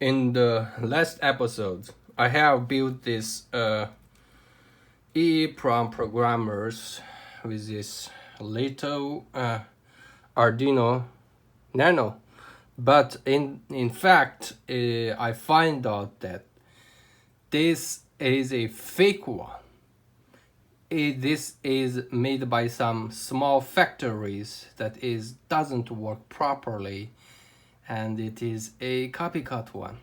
In the last episode, I have built this EEPROM programmers with this little Arduino Nano, but in fact, I find out that this is a fake one. This is made by some small factories that doesn't work properly, and it is a copycat one.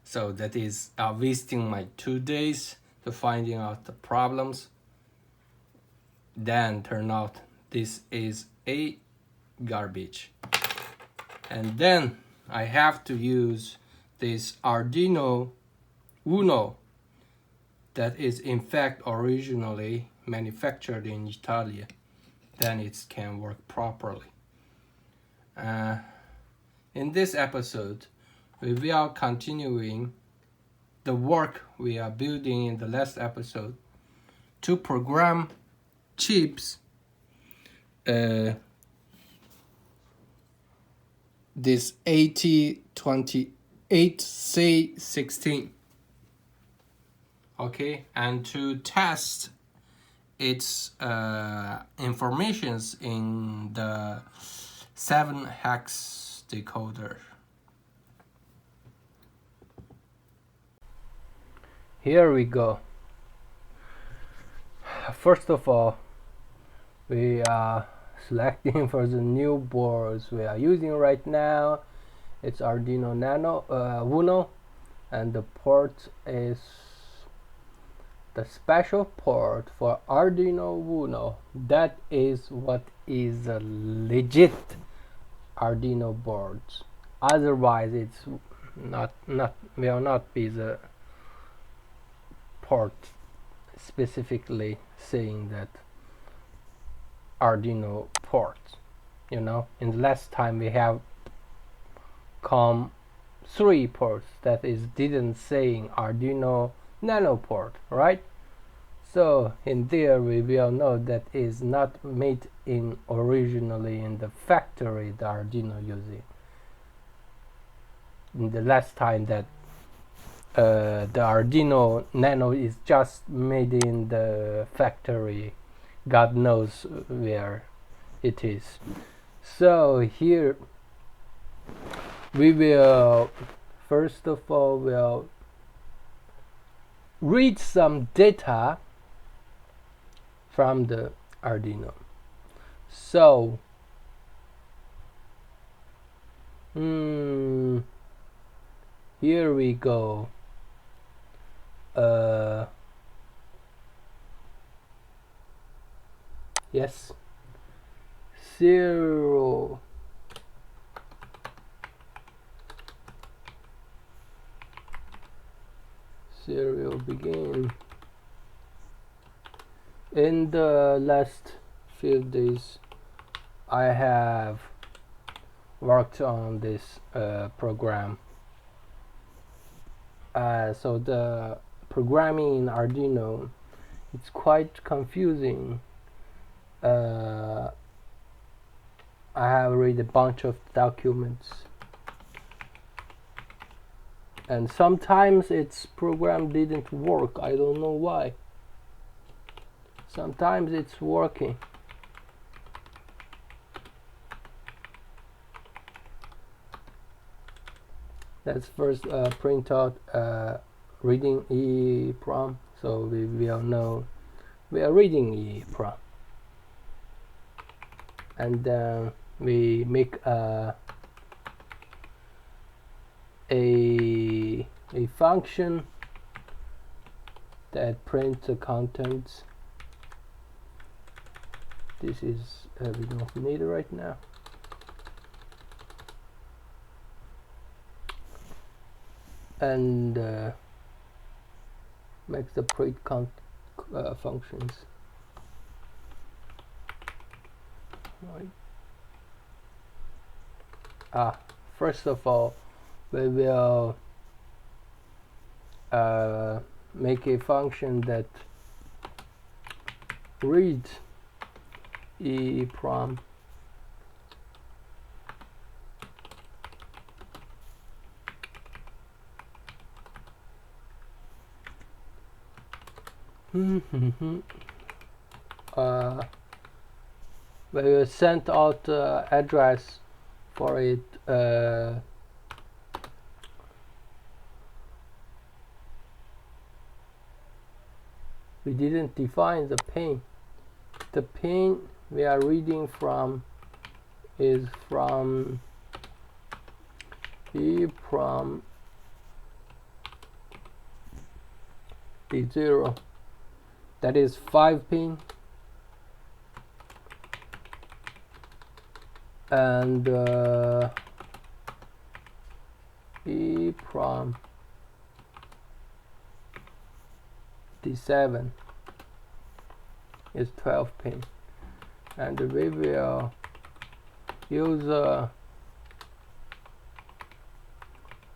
So that is wasting my 2 days to finding out the problems. Then turn out this is a garbage. And then I have to use this Arduino Uno that is in fact originally manufactured in Italy. Then it can work properly. In this episode, we will continuing the work we are building in the last episode to program chips this AT28C16, okay, and to test its informations in the 7-hex decoder. Here we go. First of all, we are selecting for the new boards we are using right now. It's Arduino Uno, and the port is the special port for Arduino Uno. That is what is a legit Arduino board. Otherwise, it's will not be the port specifically saying that Arduino port. You know, in the last time we have come 3 ports that is didn't saying Arduino Nano port, right? So in there we will know that is not made in originally in the factory the Arduino using. In the last time that the Arduino Nano is just made in the factory, God knows where it is. So here we will first of all will read some data from the Arduino. So here we go. Yes, serial begin. In the last few days, I have worked on this program. So the programming in Arduino, it's quite confusing. I have read a bunch of documents, and sometimes its program didn't work. I don't know why. Sometimes it's working. Let's first print out reading EEPROM, so we will know we are reading EEPROM. And then we make a function that prints the contents. This is we don't need it right now. And makes the print count functions. Right. First of all, we will make a function that reads EEPROM we will send out address for it. We didn't define the pin. The pin we are reading from is from EEPROM D0. That is 5 pin, and EEPROM D7 is 12 pin, and we will use a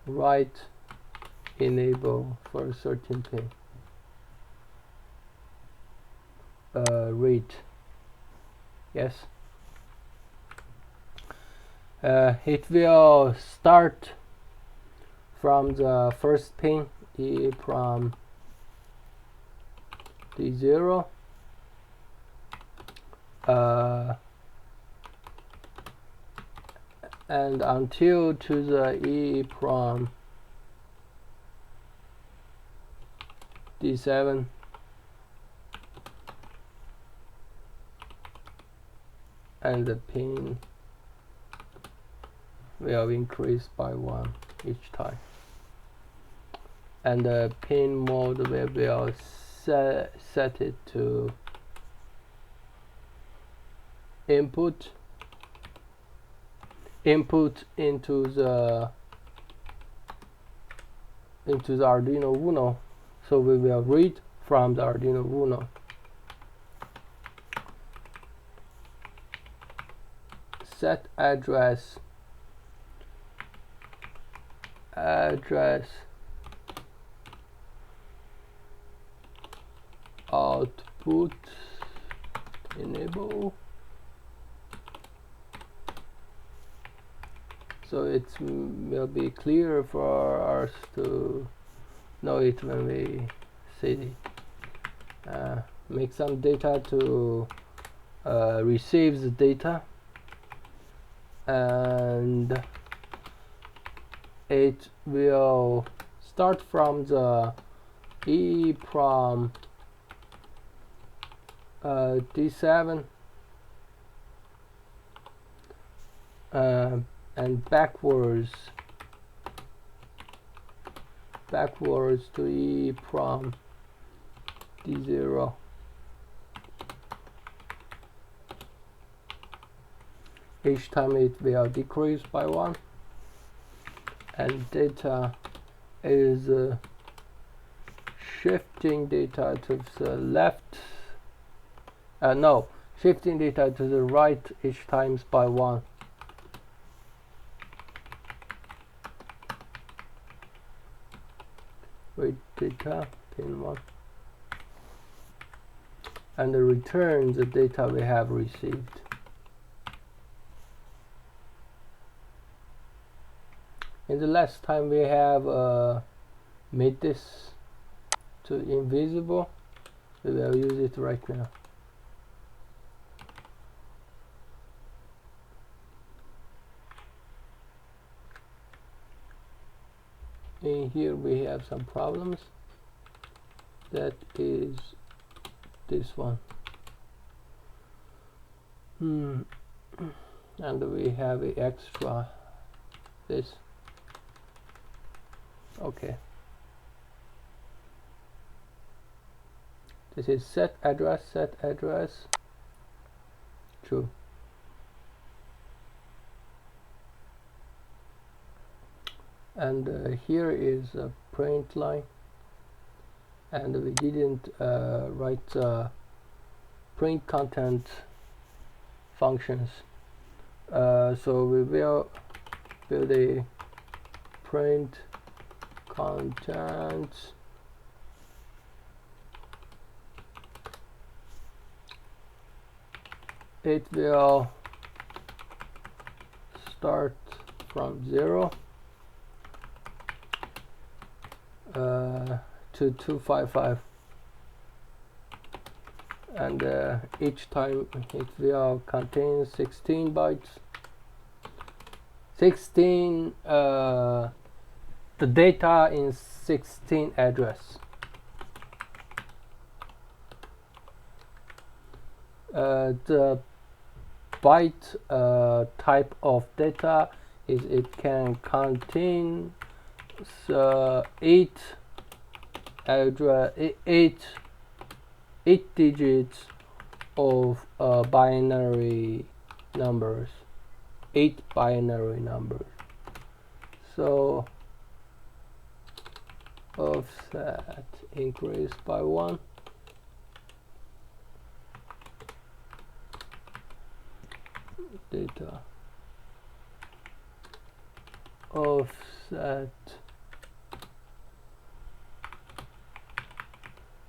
write enable for 13 pin. Read, yes. It will start from the first pin, EEPROM D0, and until to the EEPROM D7, and the pin will increase by 1 each time, and the pin mode we will set it to input into the Arduino Uno. So we will read from the Arduino Uno. Set address output enable, so it will be clear for us to know it when we see it. Make some data to receive the data, and it will start from the EEPROM D7 and backwards to EEPROM D0. Each time it will decrease by 1, and data is shifting data to the left, no, shifting data to the right each times by 1. Read data pin 1, and return the data we have received. In the last time we have made this to invisible, we will use it right now. In here we have some problems. That is this one. And we have an extra this. Okay. This is set address, true. And here is a print line, and we didn't write print content functions, so we will build a print content it will start from 0 to 255. and each time it will contain 16 bytes. 16 the data in 16 address. The byte type of data is it can contain 8 digits of binary numbers. 8 binary numbers. So offset increase by 1. Data offset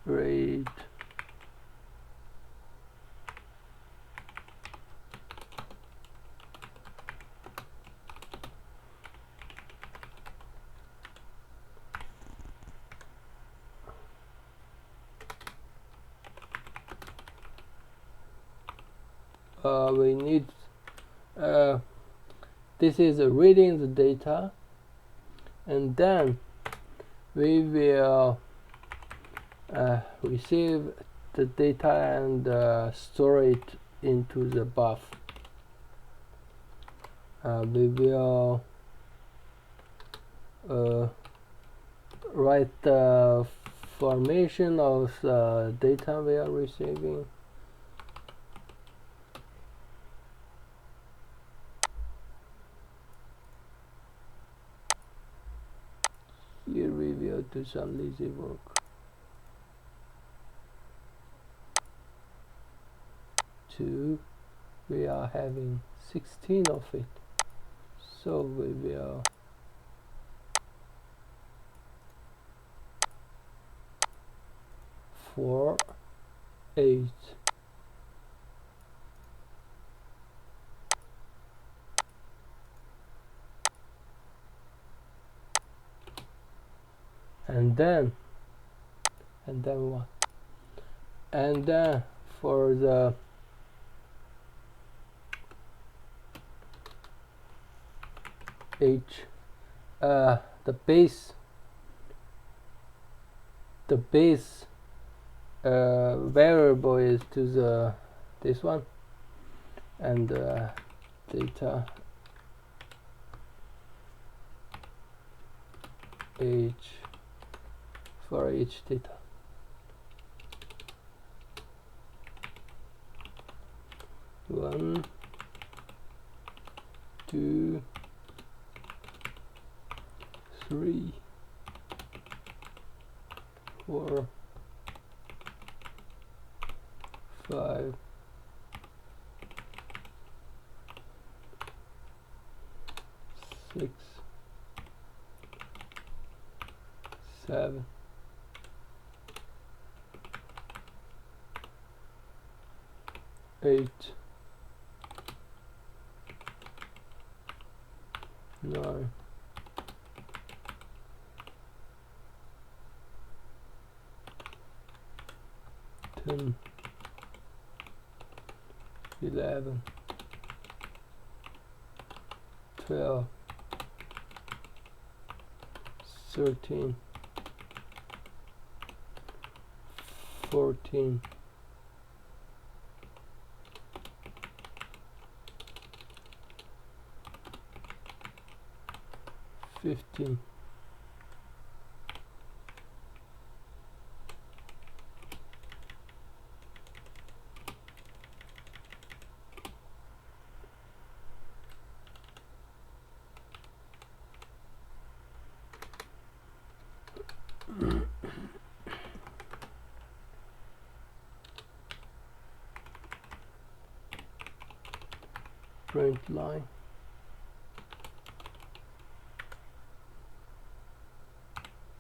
rate we need this is reading the data, and then we will receive the data and store it into the buff. We will write the formation of the data we are receiving. Here we will do some lazy work. We are having 16 of it, so we will for 8. And then what? And then for the the base variable is to this one, and data age for each data. One, 2, 3, 4, 5, 6, 7, 8, 9, 10, 11, 12, 13, 14, 15, print line,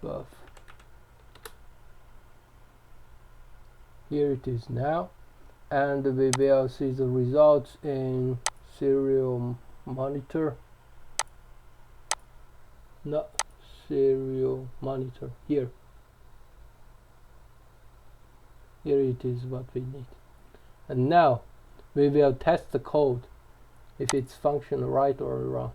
buff. Here it is now, and we will see the results in serial monitor. No, serial monitor. Here it is what we need. And now we will test the code if it's function right or wrong.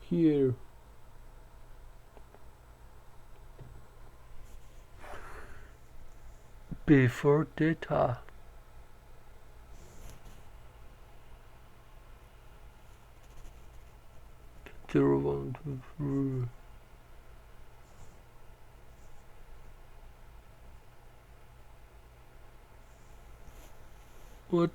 Here before data, zero, 1, 2, 3. What?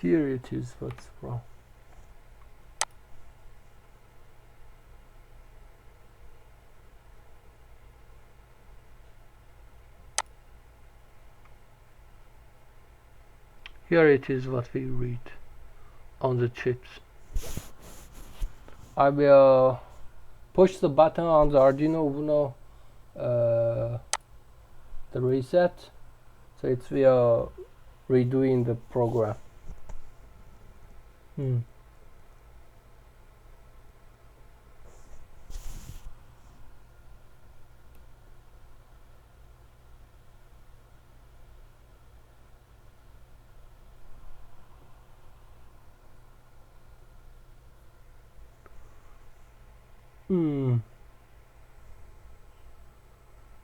Here it is. What's wrong? Here it is what we read on the chips. I will push the button on the Arduino Uno, the reset, so it will redoing the program.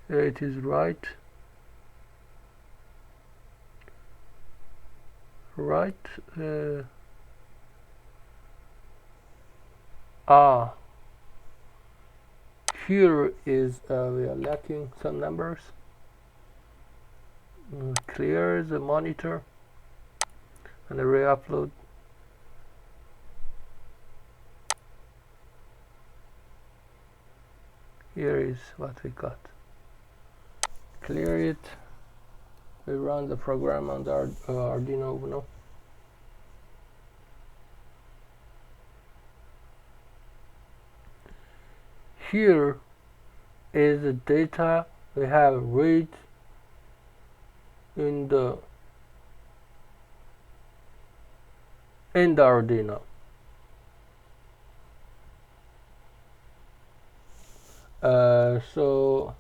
Here it is right. Here is we are lacking some numbers. Clear the monitor and re-upload. Here is what we got. Clear it. We run the program on the Arduino Uno. Here is the data we have read in the Arduino. So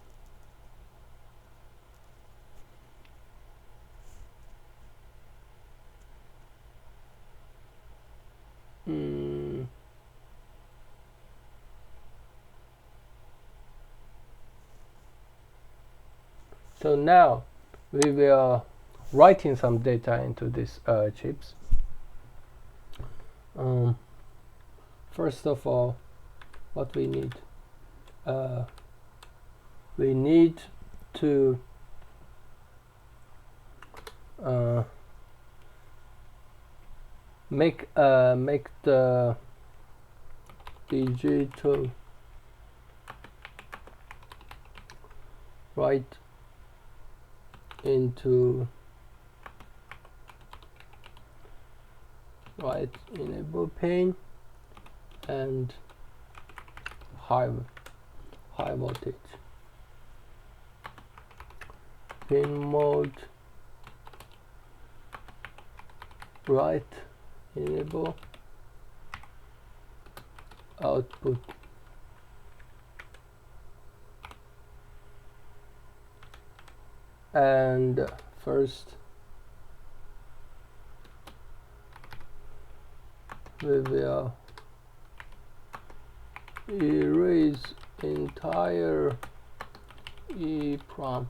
so now we will writing some data into these chips. First of all, what we need to make the digital write into enable pane and high voltage. Pin mode write enable output. And first we will erase entire EEPROM.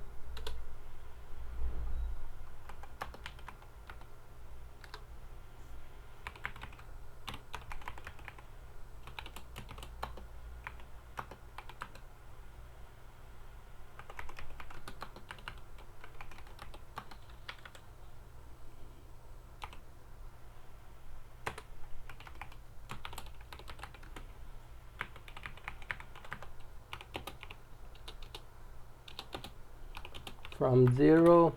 From 0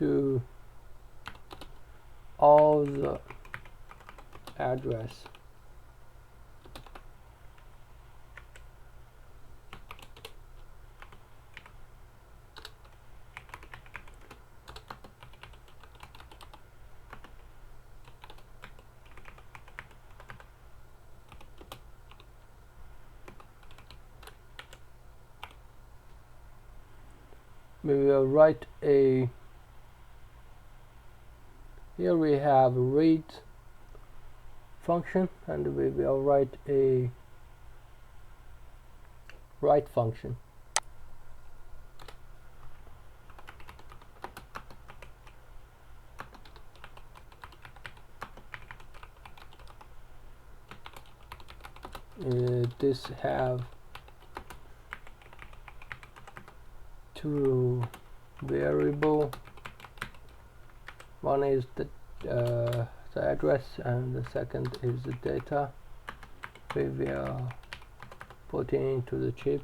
to all the address. We will write a, here we have a read function, and we will write a write function. This have two variable. One is the address, and the second is the data. We will put into the chip.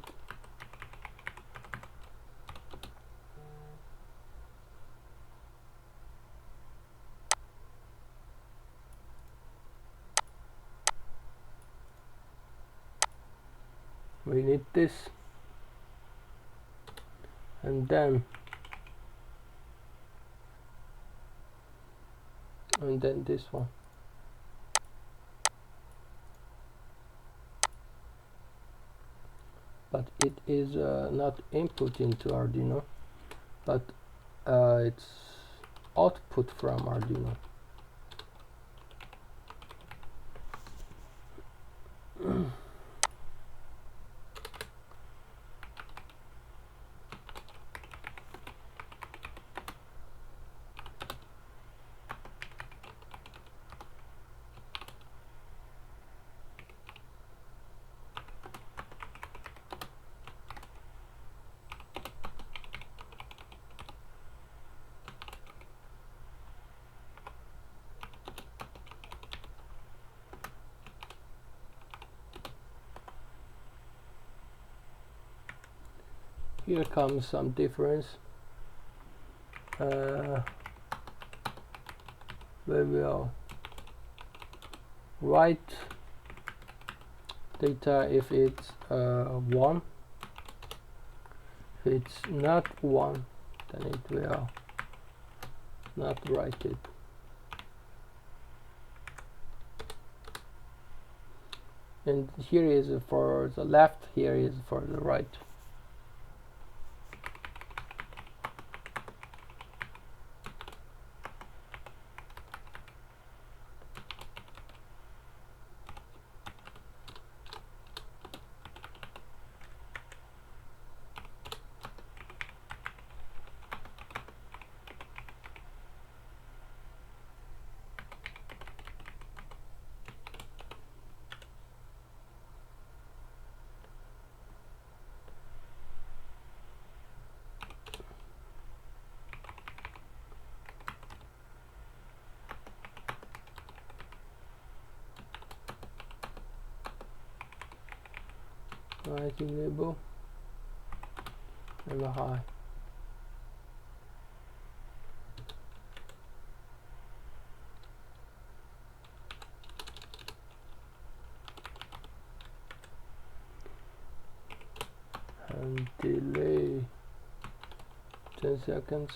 We need this, and then this one. But it is not input into Arduino, but it's output from Arduino. Here comes some difference. We will write data if it's 1. If it's not 1, then it will not write it. And here is for the left, here is for the right. Writing label and a high. And delay 10 seconds.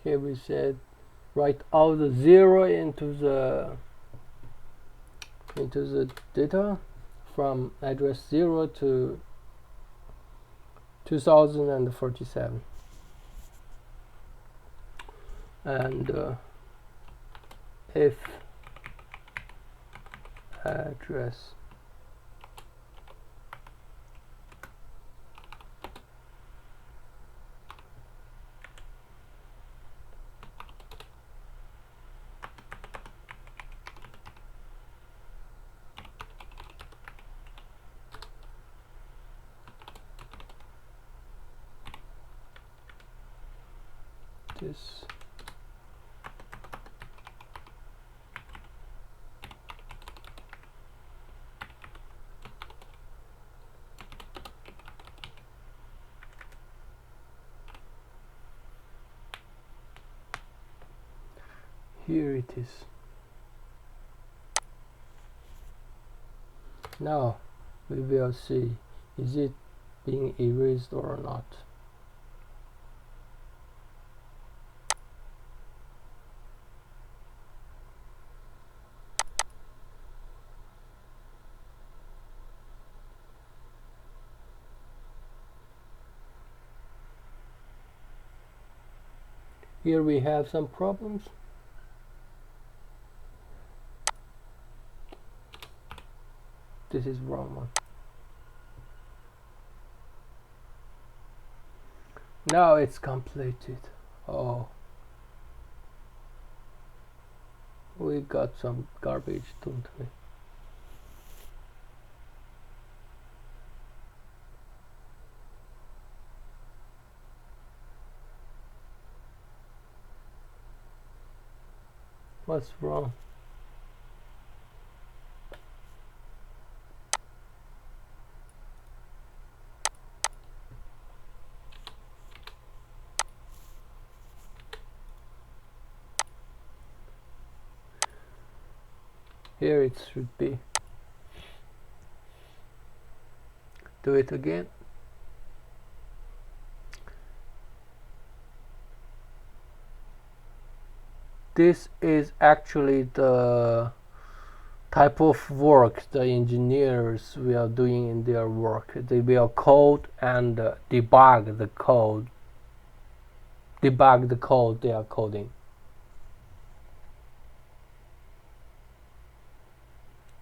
Here we said write all the 0 into the data from address 0 to 2047, and if address this. Here it is. Now we will see, is it being erased or not. Here we have some problems. This is wrong one. Now it's completed. Oh, we got some garbage, don't we? What's wrong? Here it should be. Do it again. This is actually the type of work the engineers will doing in their work. They will code and debug the code. Debug the code they are coding.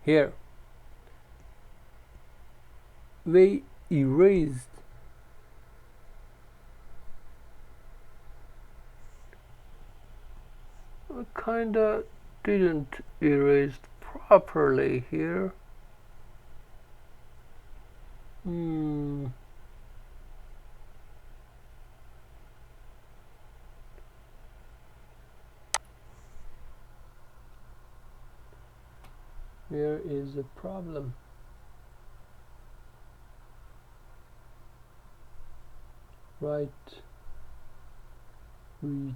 Here we erased kinda didn't erase properly here. Where is the problem? Right, read.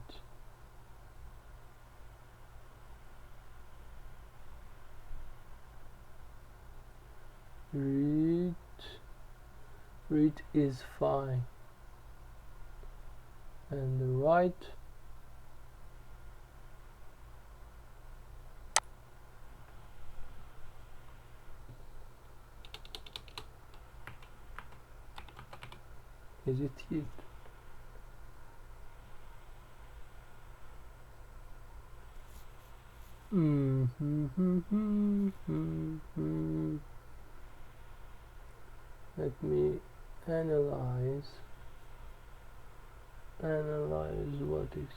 Read is fine, and the right is it here? Let me analyze what is.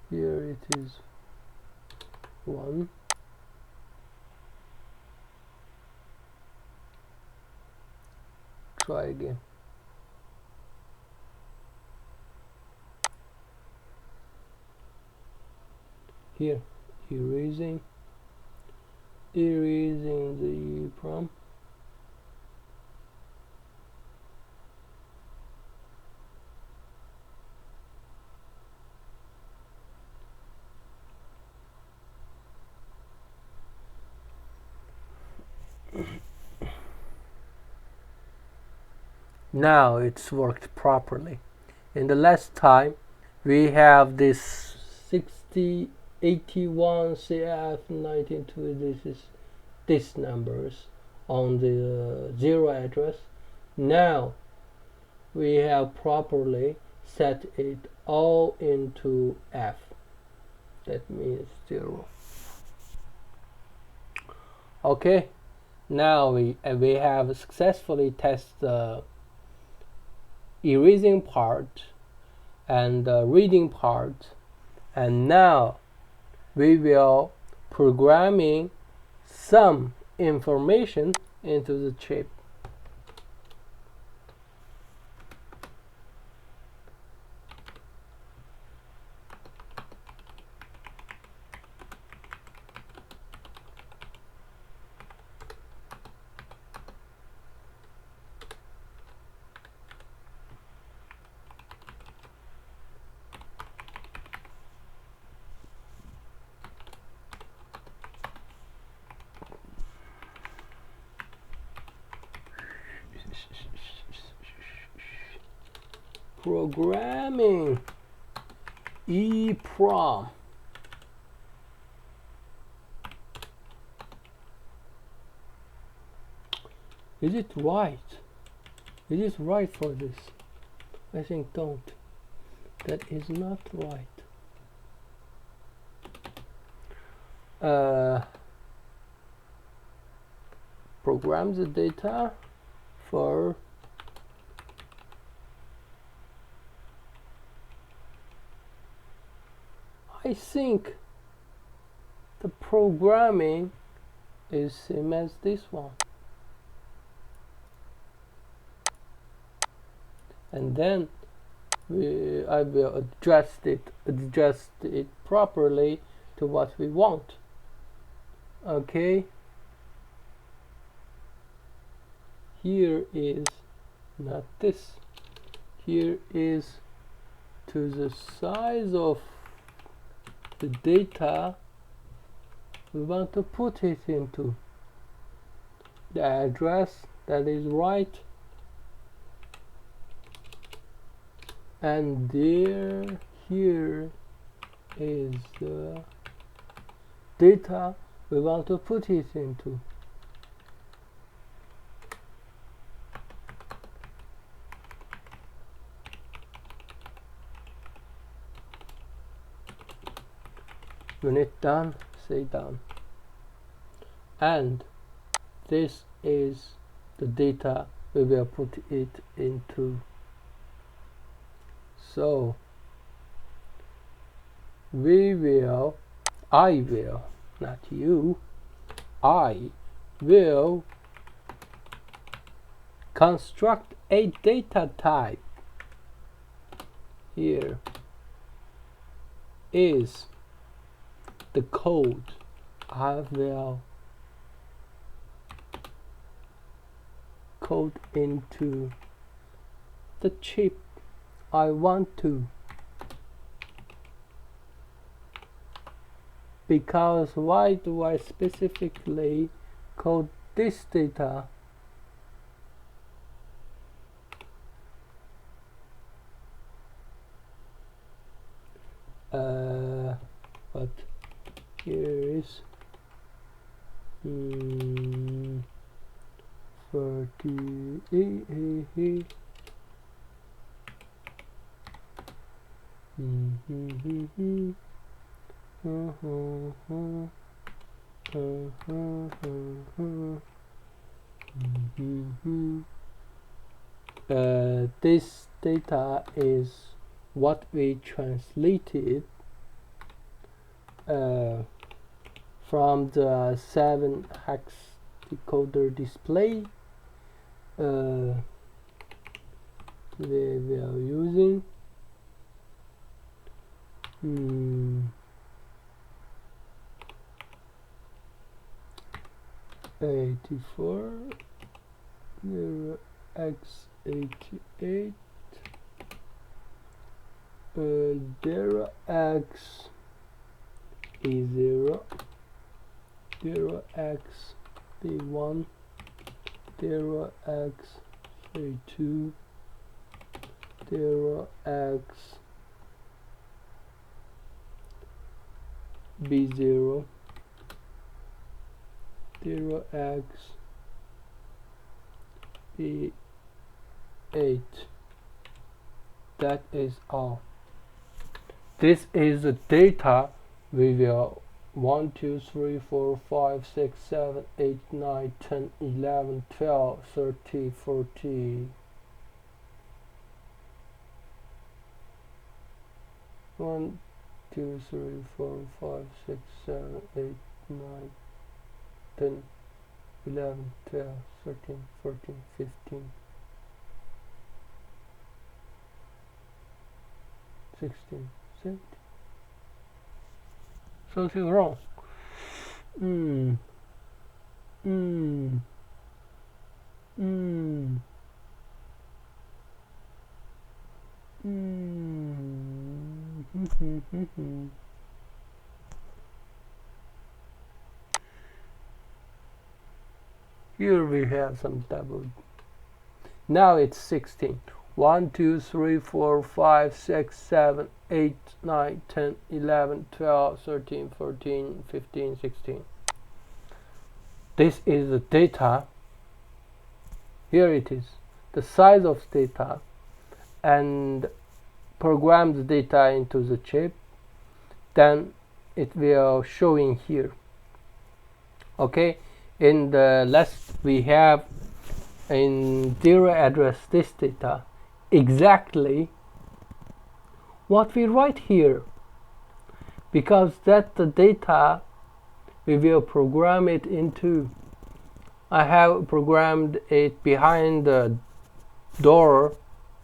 Here it is 1. Try again. Here, erasing the EEPROM. Now it's worked properly. In the last time we have this 81 CF192, this numbers on the 0 address. Now we have properly set it all into F. That means 0. Okay, now we have successfully tested the erasing part and the reading part, and now we will programming some information into the chip. Programming EEPROM. Is it right? Is it right for this? I think don't. That is not right. Program the data for I think the programming is same as this one, and then I will adjust it properly to what we want. Okay, here is not this, here is to the size of the data we want to put it into, the address that is right, and here is the data we want to put it into. When it's done, say done. And this is the data we will put it into. So I will, not you, I will construct a data type. Here is the code I will code into the chip I want to, because why do I specifically code this data? But here is 48. This data is what we translated from the 7-hex decoder display we are using. 84 0x88 0x E0 0x B1 0x B2 0x B0 0x B8. That is all. This is the data we will 1 2 3 4 5 6 7 8 9 10 11 12 13 14 1 2 3 4 5 6 7 8 9 10 11, 12, 13, 14, 15, 16, 17. Something wrong. Mm. Mm. Mm. Mm. Here we have some double. Now it's 16. 1, 2, 3, 4, 5, 6, 7, 8, 9, 10, 11, 12, 13, 14, 15, 16. This is the data. Here it is. The size of data and program the data into the chip. Then it will showing here. Okay. In the list we have in 0 address this data exactly what we write here, because that's the data we will program it into. I have programmed it behind the door.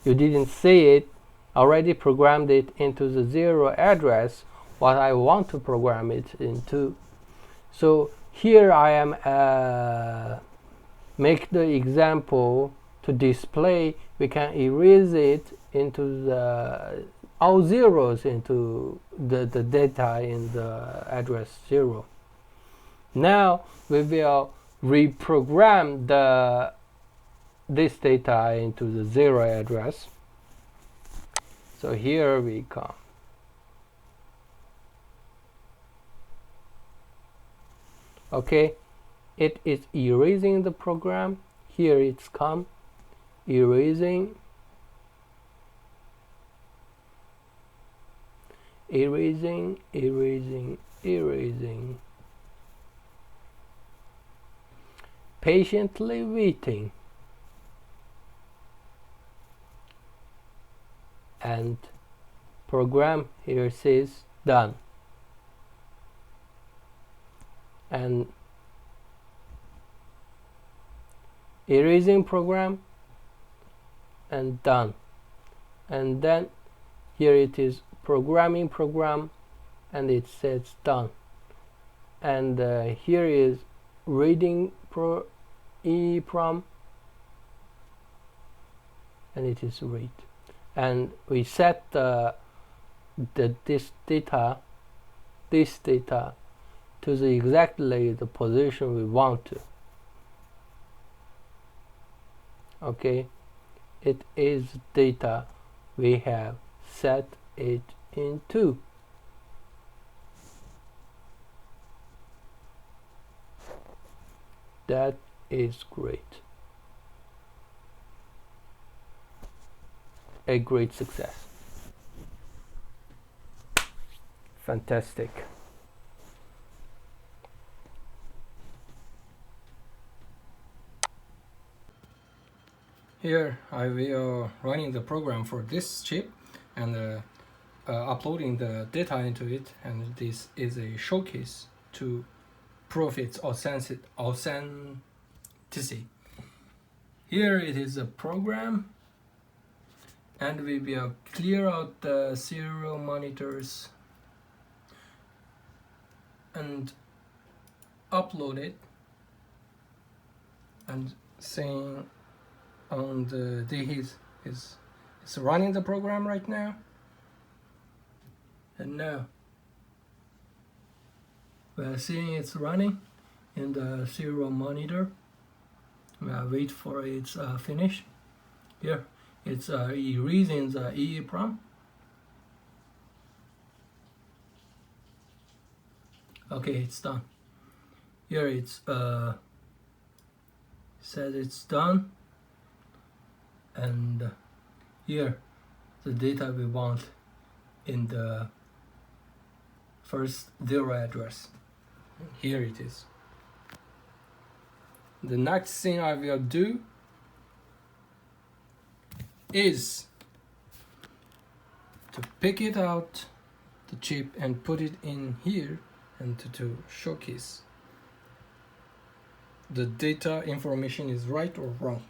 You didn't see it. Already programmed it into the 0 address what I want to program it into. So here I am make the example to display. We can erase it into the all zeros into the data in the address 0. Now we will reprogram this data into the 0 address. So here we come. Okay, it is erasing the program. Here it's come erasing, erasing, erasing, erasing, patiently waiting, and program here says done, and erasing program and done, and then here it is programming program and it says done, and here is reading EEPROM and it is read, and we set this data to the exactly the position we want to. Okay, it is data we have set it into. That is great. A great success. Fantastic. Here I will running the program for this chip and uploading the data into it, and this is a showcase to prove its authenticity. Here it is a program, and we will clear out the serial monitors and upload it, and saying on the it's running the program right now, and now we are seeing it's running in the serial monitor. We are wait for its finish. Here it's erasing the EEPROM. Okay, it's done. Here it's says it's done, and here the data we want in the first 0 address. Here it is. The next thing I will do is to pick it out the chip and put it in here and to showcase the data information is right or wrong.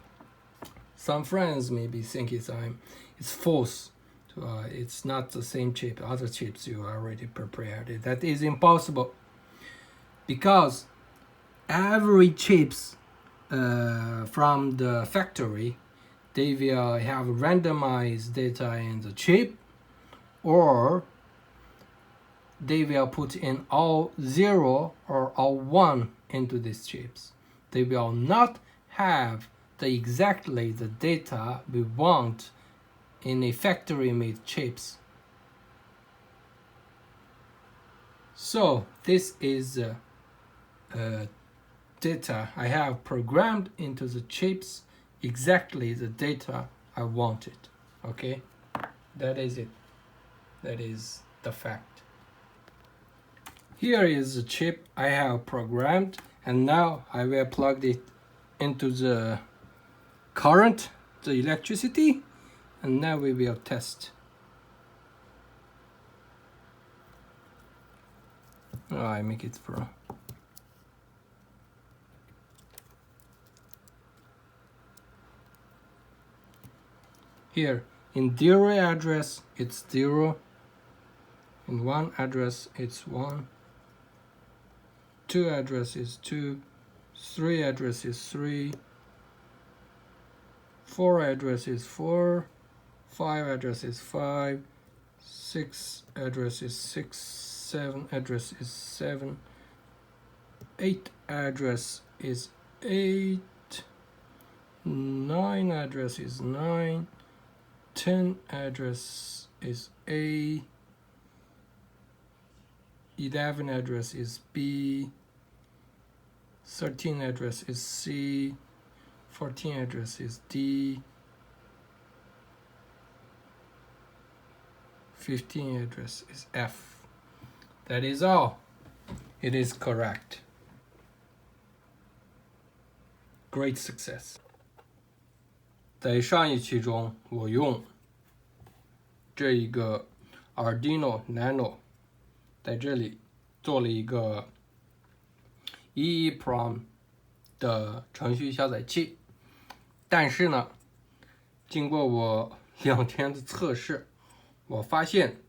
Some friends maybe think it's false. It's not the same chip, other chips you already prepared. That is impossible, because every chips from the factory, they will have randomized data in the chip, or they will put in all 0 or all 1 into these chips. They will not have exactly the data we want in a factory-made chips. So this is data I have programmed into the chips, exactly the data I wanted. Okay, that is it. That is the fact. Here is the chip I have programmed, and now I will plug it into the current, the electricity, and now we will test. Oh, I make it from. Here, in 0 address, it's 0. In 1 address, it's 1. 2 address is 2. 3 address is 3. 4 address is 4. 5 address is 5. 6 address is 6. 7 address is 7. 8 address is 8. 9 address is 9. 10 address is A. 11 address is B. 13 address is C. 14 address is D. 15 address is F. That is all. It is correct. Great success. 在上一期中，我用这一个 Arduino Nano 在这里做了一个 EEPROM 的程序下载器，但是呢，经过我2天的测试，我发现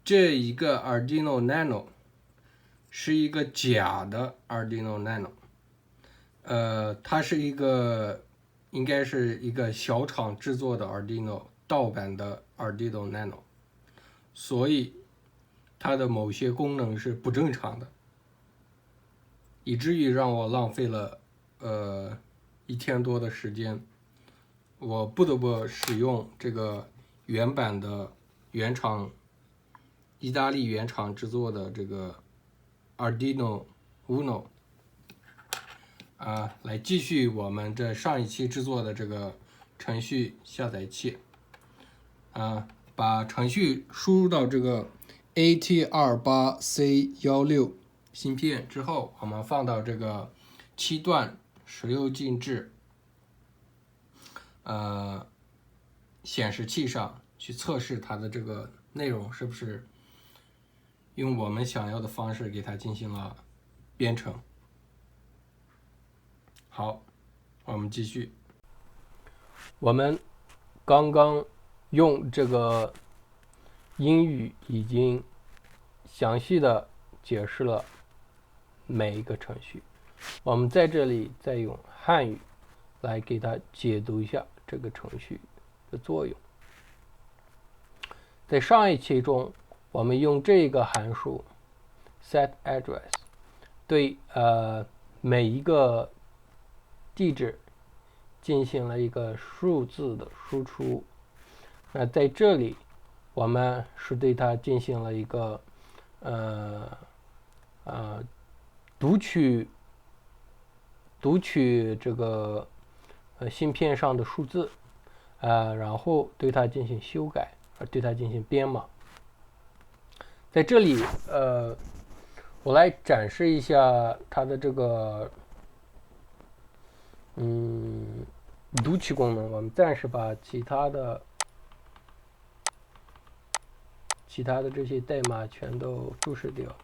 这一个 Arduino Nano 是一个假的 Arduino Nano，它是应该是一个小厂制作的 Arduino 盗版的 Arduino Nano， 所以它的某些功能是不正常的，以至于让我浪费了1天多的时间，我不得不使用这个原版的意大利原厂制作的这个 Arduino Uno 来继续我们这上一期制作的这个程序下载器，把程序输入到这个 AT28C16 芯片之后，我们放到这个7段16进制显示器上去测试它的这个内容是不是用我们想要的方式给它进行了编程。好，我们继续。我们刚刚用这个英语已经详细的解释了每一个程序，我们在这里再用汉语来给它解读一下这个程序的作用。在上一期中，我们用这个函数 setAddress 对每一个地址进行了一个数字的输出。那在这里，我们是对它进行了一个读取这个芯片上的数字，然后对它进行修改，对它进行编码。在这里，我来展示一下它的这个读取功能。我们暂时把其他的这些代码全都注释掉。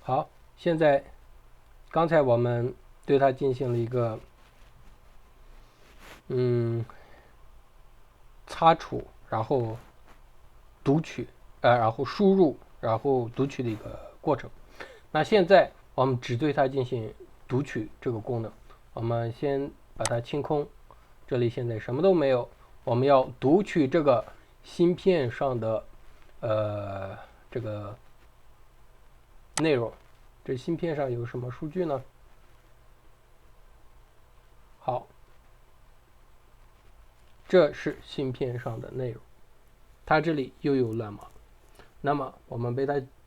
好，现在刚才我们对它进行了一个擦除，然后读取，然后输入，然后读取的一个过程。那现在我们只对它进行读取这个功能，我们先把它清空，这里现在什么都没有。我们要读取这个芯片上的这个内容。这芯片上有什么数据呢？好，这是芯片上的内容，它这里又有乱码。那么我们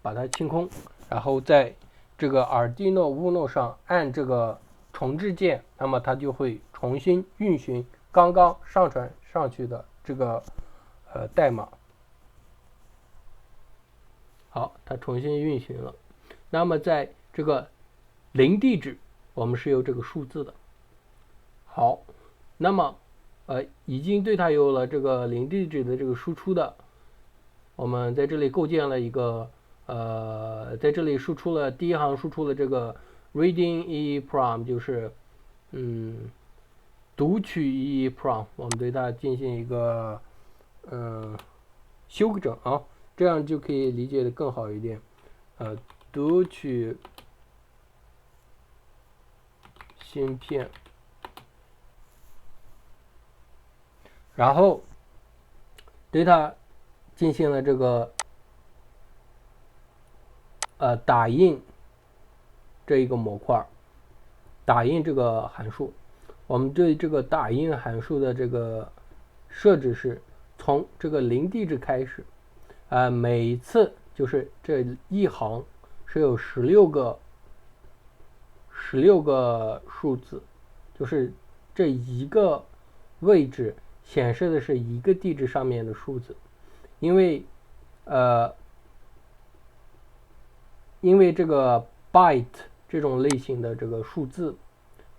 把它清空，然后在这个 Arduino Uno 上按这个重置键，那么它就会重新运行刚刚上传上去的这个代码。好，它重新运行了。那么在这个零地址，我们是有这个数字的。好，那么已经对它有了这个零地址的这个输出的，我们在这里构建了一个在这里输出了第一行输出了这个 reading EEPROM， 就是读取 EEPROM， 我们对它进行一个修整啊，这样就可以理解的更好一点。读取芯片，然后对它进行了这个打印这一个模块，打印这个函数。我们对这个打印函数的这个设置是从这个零地址开始，每一次就是这一行是有16个数字，就是这一个位置显示的是一个地址上面的数字，因为这个 byte 这种类型的这个数字，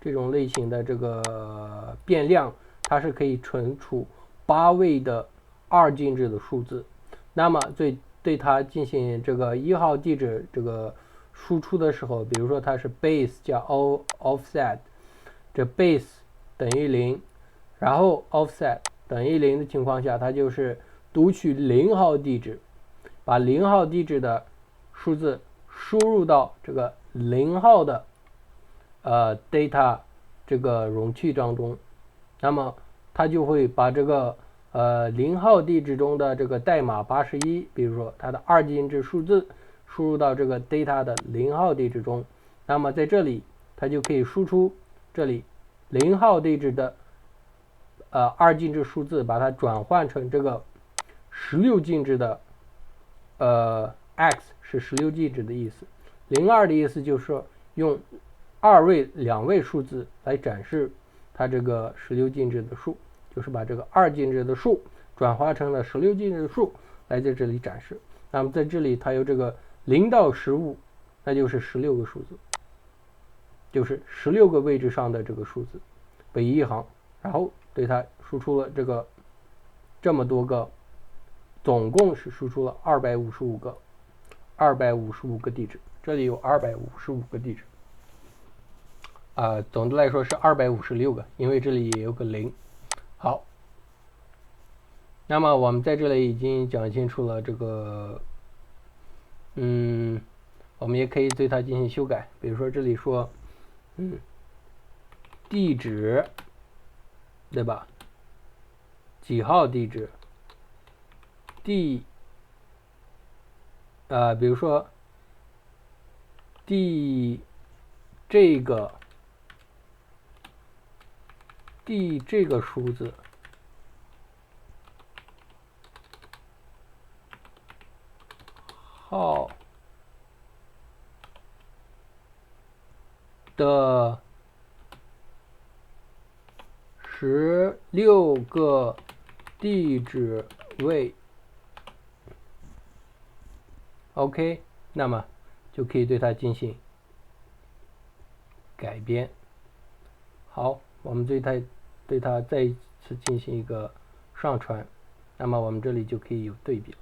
这种类型的这个变量，它是可以存储8位的2进制的数字。那么对它进行这个1号地址这个输出的时候，比如说它是 base 加 offset， 这 base 等于0，然后 offset 等于0的情况下，它就是读取0号地址，把0号地址的数字输入到这个0号的data 这个容器当中，那么它就会把这个0号地址中的这个代码81，比如说它的2进制数字输入到这个 data 的0号地址中，那么在这里它就可以输出这里0号地址的2进制数字，把它转换成这个16进制的x 是16进制的意思，02的意思就是说用2位数字来展示它这个16进制的数，就是把这个2进制的数转化成了16进制的数来在这里展示。那么在这里它有这个0到15，那就是16个数字，就是16个位置上的这个数字为一行，然后对它输出了这么多个，总共是输出了255个地址，这里有255个地址。总的来说是256个，因为这里也有个0。好，那么我们在这里已经讲清楚了这个，我们也可以对它进行修改，比如说这里说，地址，对吧？几号地址？比如说这个数字号的16个地址位 OK， 那么就可以对它进行改编。好，我们对它再一次进行一个上传，那么我们这里就可以有对比了。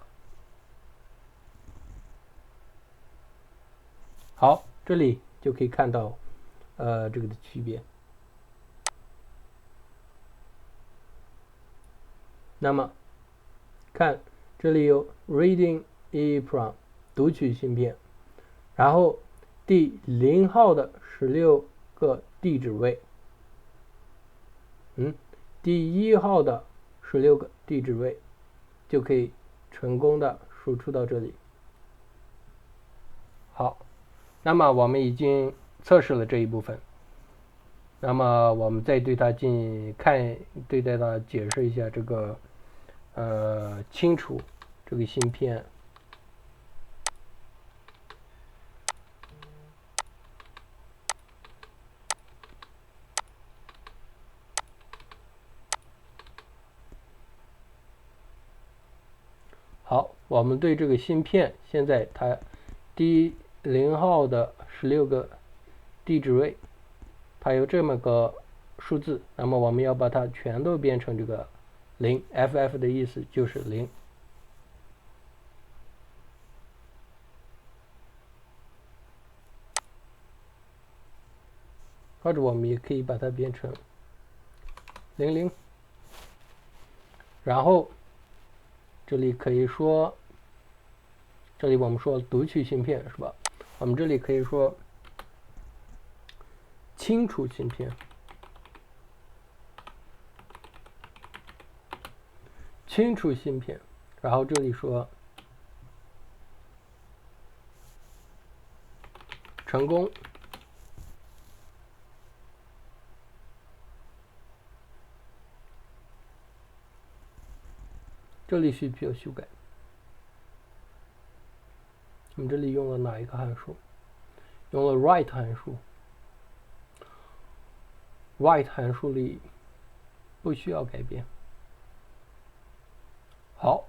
好，这里就可以看到这个的区别。那么看这里有 Reading EEPROM 读取芯片，然后第0号的16个地址位，第1号的16个地址位就可以成功的输出到这里。好，那么我们已经测试了这一部分，那么我们再对它对待它解释一下这个清除这个芯片。好，我们对这个芯片现在它第0号的16个地址位，它有这么个数字，那么我们要把它全都变成这个0 ，FF 的意思就是0。或者我们也可以把它变成00，然后这里可以说，这里我们说读取芯片是吧？我们这里可以说清除芯片，清除芯片，然后这里说成功。这里需要修改。我们这里用了哪一个函数？用了 write 函数。write 函数里不需要改变。好，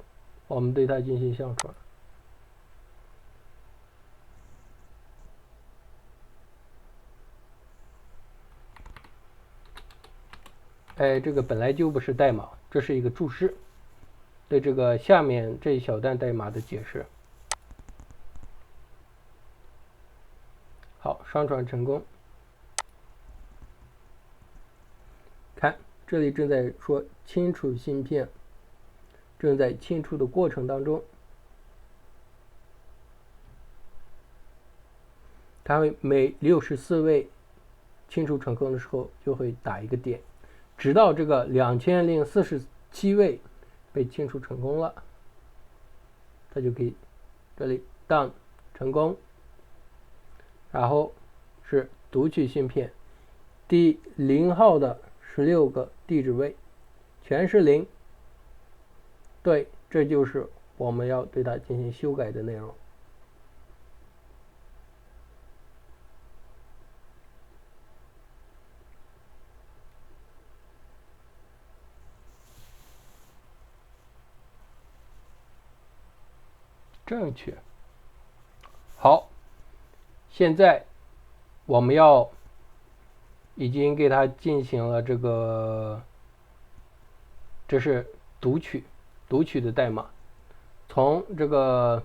我们对它进行上传。这个本来就不是代码，这是一个注释，对这个下面这一小段代码的解释。好，上传成功。看，这里正在说清除芯片，正在清除的过程当中。它会每64位清除成功的时候就会打一个点，直到这个2047位被清除成功了，它就可以这里 done 成功，然后是读取芯片第0号的16个地址位全是0，对，这就是我们要对它进行修改的内容。正确。好，现在我们已经给它进行了这个，这是读取的代码。从这个，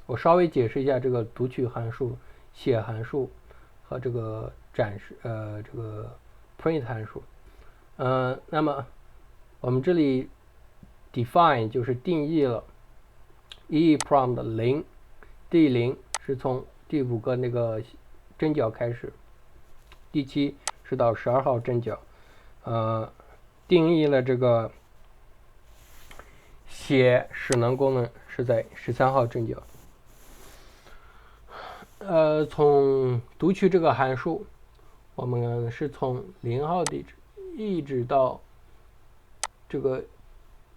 我稍微解释一下这个读取函数、写函数和这个这个 print 函数。那么我们这里 define 就是定义了 EEPROM 的0，第0是从第5个那个针脚开始，第7是到12号针脚。定义了这个写使能功能是在13号针脚。从读取这个函数，我们是从0号地址一直到这个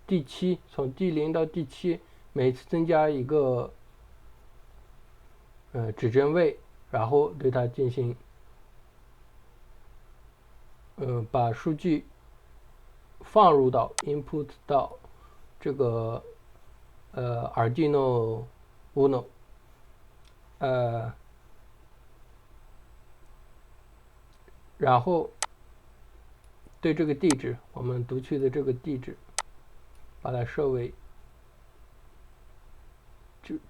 第7，从第0到第7，每次增加一个指针位，然后对它进行把数据放入到 input 到这个Arduino Uno，然后对这个地址，我们读取的这个地址，把它设为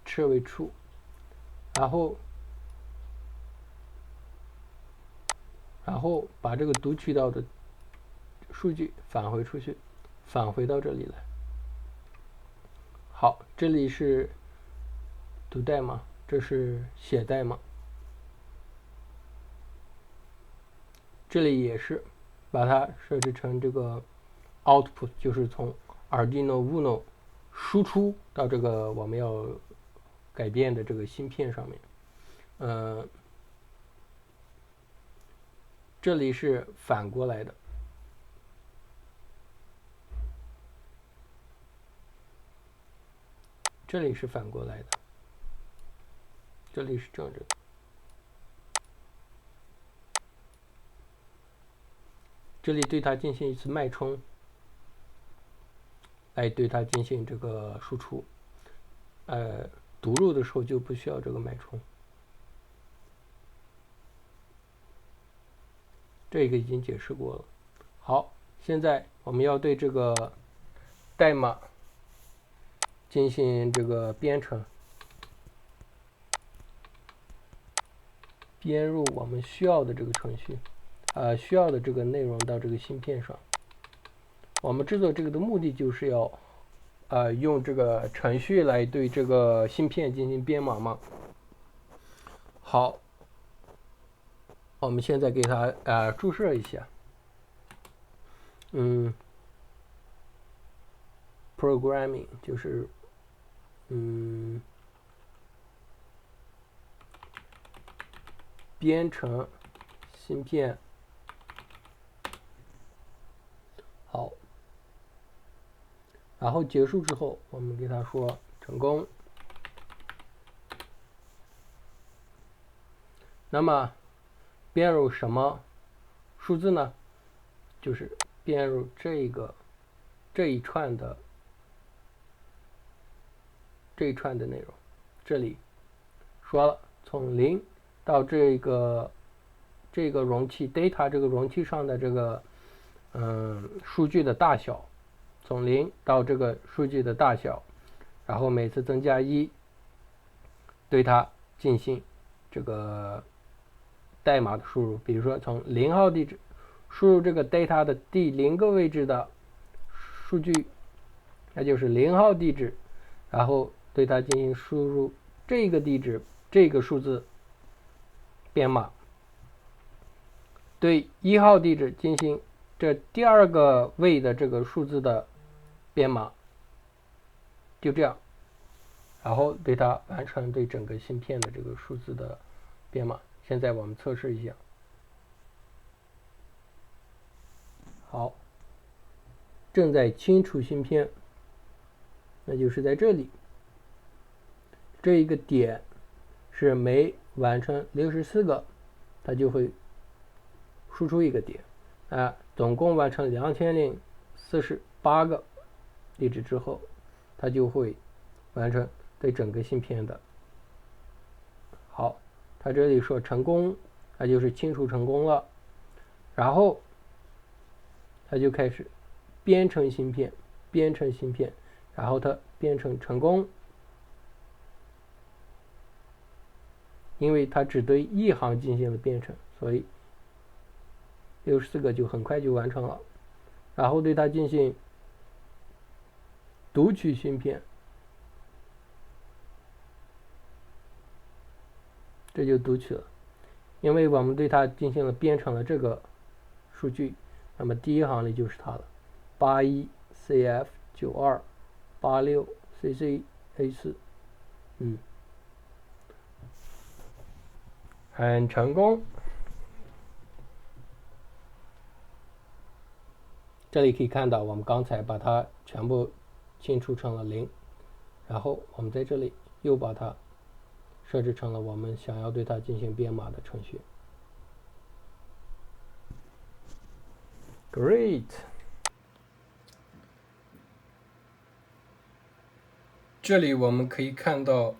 true，然后把这个读取到的数据返回出去，返回到这里来。好，这里是读代码，这是写代码，这里也是把它设置成这个 output， 就是从 Arduino Uno 输出到这个我们要改变的这个芯片上面。这里是反过来的，这里是反过来的，这里是正着的。这里对它进行一次脉冲，来对它进行这个输出。读入的时候就不需要这个脉冲。这个已经解释过了。好，现在我们要对这个代码进行这个编程，编入我们需要的这个程序，需要的这个内容到这个芯片上。我们制作这个的目的就是要用这个程序来对这个芯片进行编码嘛。好，我们现在给它注释一下。programming 就是编程芯片。好，然后结束之后，我们给它说成功。那么编入什么数字呢？就是编入这一串的内容。这里说了，从0到这个容器 data 这个容器上的这个数据的大小，从0到这个数据的大小，然后每次增加1，对它进行这个代码的输入。比如说从0号地址输入这个 data 的第0个位置的数据，那就是0号地址，然后对它进行输入这个地址这个数字编码，对1号地址进行这第2个位的这个数字的编码，就这样，然后对它完成对整个芯片的这个数字的编码。现在我们测试一下。好，正在清除芯片，那就是在这里，这一个点是每完成64个，它就会输出一个点。总共完成2048个地址之后，它就会完成对整个芯片的。好，它这里说成功，那就是清除成功了。然后它就开始编程芯片，然后它编程成功，因为它只对一行进行了编程，所以64个就很快就完成了。然后对它进行读取芯片，这就读取了，因为我们对它进行了编程了这个数据，那么第一行里就是它了，81CF9286CCA4，很成功。这里可以看到，我们刚才把它全部清除成了0，然后我们在这里又把它设置成了我们想要对它进行编码的程序。Great！ 这里我们可以看到，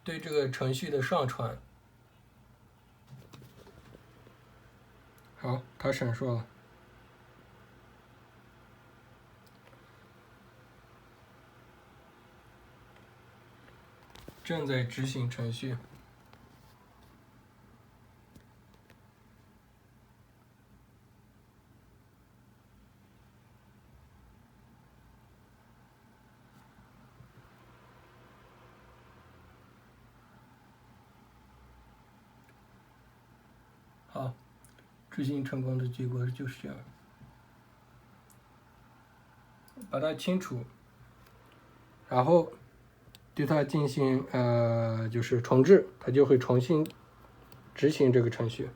对这个程序的上传。好，它闪烁了。正在执行程序。好，执行成功的结果就是这样。把它清除，然后对它进行就是重置，它就会重新执行这个程序。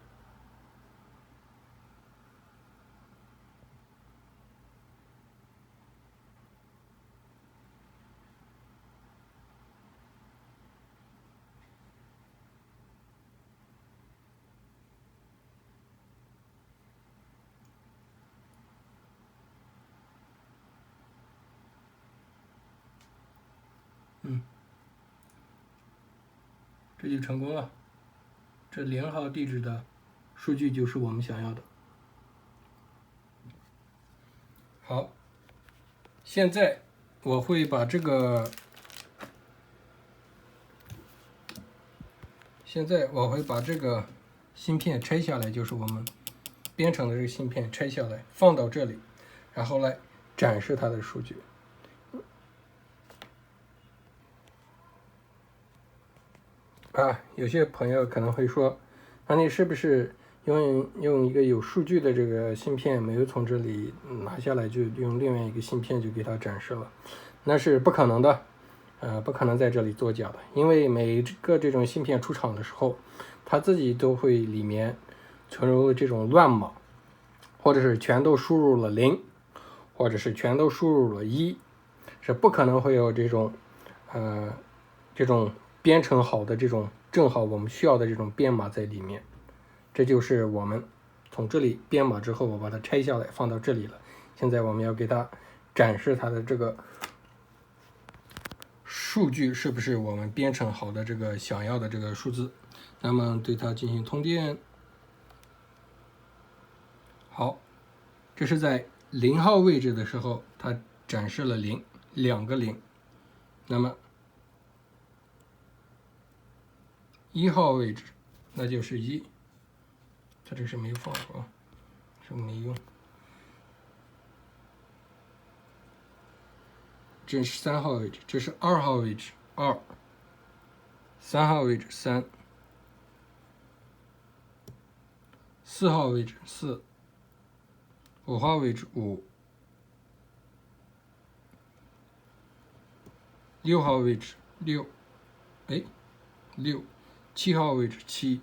这就成功了。这0号地址的数据就是我们想要的。好，现在我会把这个，芯片拆下来，就是我们编程的这个芯片拆下来，放到这里，然后来展示它的数据。有些朋友可能会说，那你是不是用一个有数据的这个芯片，没有从这里拿下来，就用另外一个芯片就给它展示了？那是不可能的，不可能在这里作假的，因为每个这种芯片出厂的时候，它自己都会里面存入这种乱码，或者是全都输入了0，或者是全都输入了1，是不可能会有这种编程好的这种正好我们需要的这种编码在里面。这就是我们从这里编码之后，我把它拆下来放到这里了。现在我们要给它展示它的这个数据是不是我们编程好的这个想要的这个数字。那么对它进行通电。好，这是在0号位置的时候，它展示了2个0。那么1号位置，那就是1，它这是没有放过，是没用。这是3号位置，这是2号位置2， 3号位置3， 4号位置4， 5号位置5， 6号位置6， 6， 7号位置7，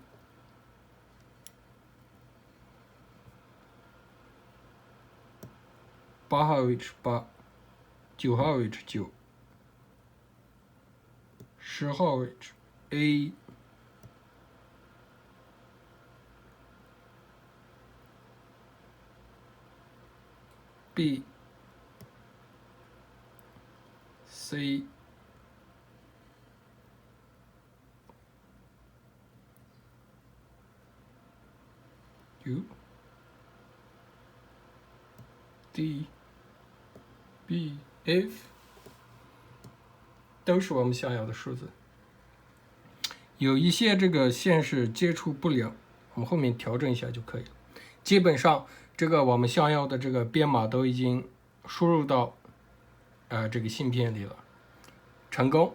8号位置8， 9号位置9， 10号位置 A， B， C， U， D， B， F， 都是我们想要的数字。有一些这个线是接触不了，我们后面调整一下就可以了。基本上这个我们想要的这个编码都已经输入到这个芯片里了，成功。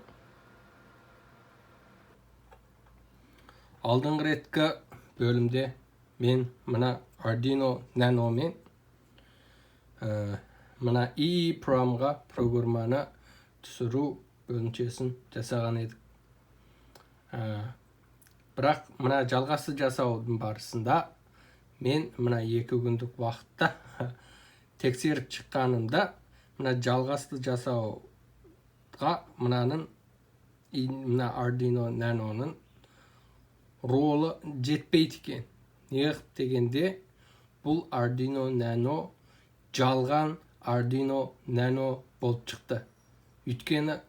алдыңғы реткі bölümde men mına Arduino Nano'мен mına EEPROM'ға программаны түсіру бөлімшесін жасаған едік. Бірақ мына жалғасы жасаудың барысында мен мына 2 күндік уақытта тексеріп шыққанымда мына жалғасты жасауға мына Arduino Nano'ның ролы жетпейді екен. Неғып дегенде бұл Arduino Nano жалған Arduino Nano болып шықты. Өйткені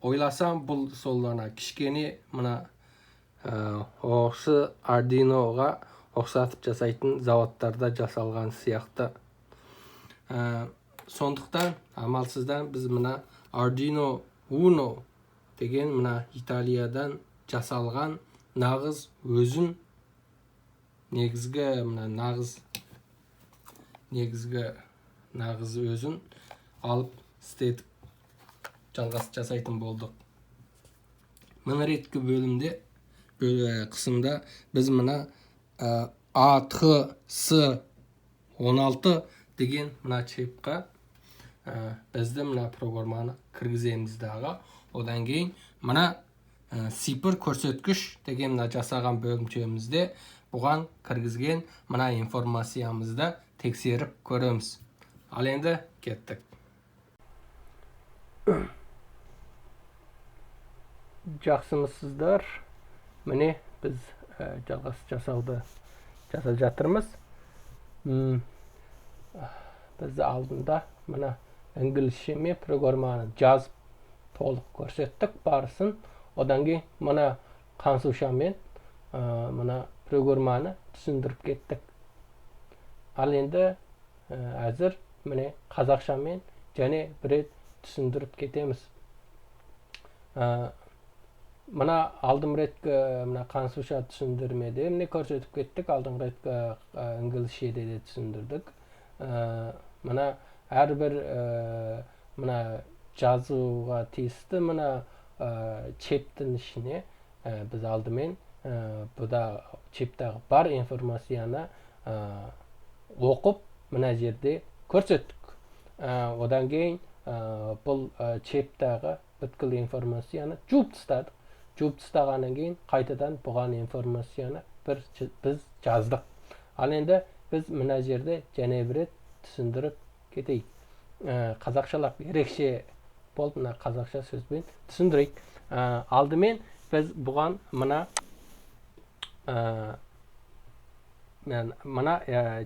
ойласам бұл сол кішкене мына осы Arduino'ға ұқсатып жасайтын заводтарда жасалған сияқты. Сондықтан амалсыздан біз мына Arduino Uno деген мына Италиядан жасалған нағыз өзін негізгі өзін алып істетіп жасайтын болдық. Мына реткі бөлімде қысымда біз мына ATS16 деген мына чипқа бізді мына программаны кіргіземіз дағы. Одан кейін мына сипыр көрсеткіш деген мына жасаған бөлімшемізде бұған кіргізген мына информациямызды тексеріп көреміз. Ал енді кеттік. Жақсымысыздар. Міне біз жалғас жасауды жасап жатырмыз. Біз алдында мына инглишеме программаны жазып толық көрсеттік барысын. Одан кейін мына қансушамен мына программаны түсіндіріп кеттік. Ал енді әзір міне қазақшамен және бір рет түсіндіріп кетеміз. Мына алдым реткі мына қансуша түсіндірмеде міне көрсетіп кеттік. Алдым реткі инглишеде де түсіндірдік. Мына әрбір мына жазуға тиісті мына чептің ішіне біз алдымен бұда чептағы бар информацияны оқып мына жерде көрсеттік. Одан кейін бұл чептағы бүткіл информацияны жуып тастадық. Жуып тастағаннан кейін қайтадан бұған информацияны біз жаздық. Ал енді біз мына жерде және бір рет түсіндіріп кетейік. Қазақшалап ерекше болып мына қазақша сөзбен түсіндірейік. Алдымен біз бұған мына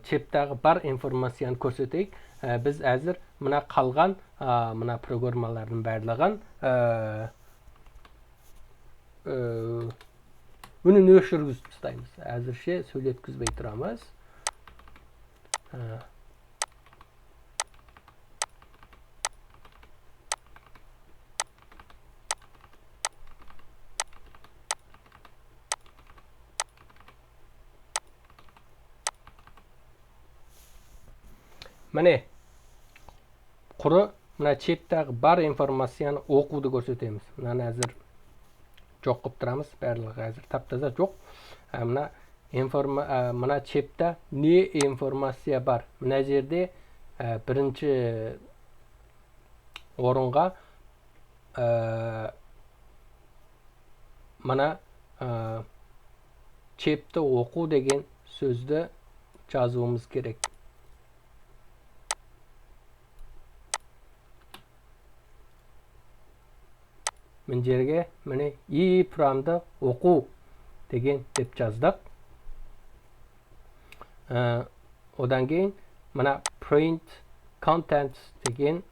чептағы бар информацияны көрсетейік. Біз әзір мына қалған мына программалардың барлығын үнін өшіргізіп тастаймыз. Әзірше сөйлеткізбей тұрамыз. Міне құры мына чептағы бар информацияны оқуды көрсетеміз. Мынаны әзір жоқ қып тұрамыз. Барлығы әзір таптаза жоқ. Мына чепта не информация бар? Мына жерде бірінші орынға мына чепті оқу деген сөзді жазуымыз керек. Мен жерге міне EEPROMды оқу деген деп жаздық. Одан кейін мына print contents деген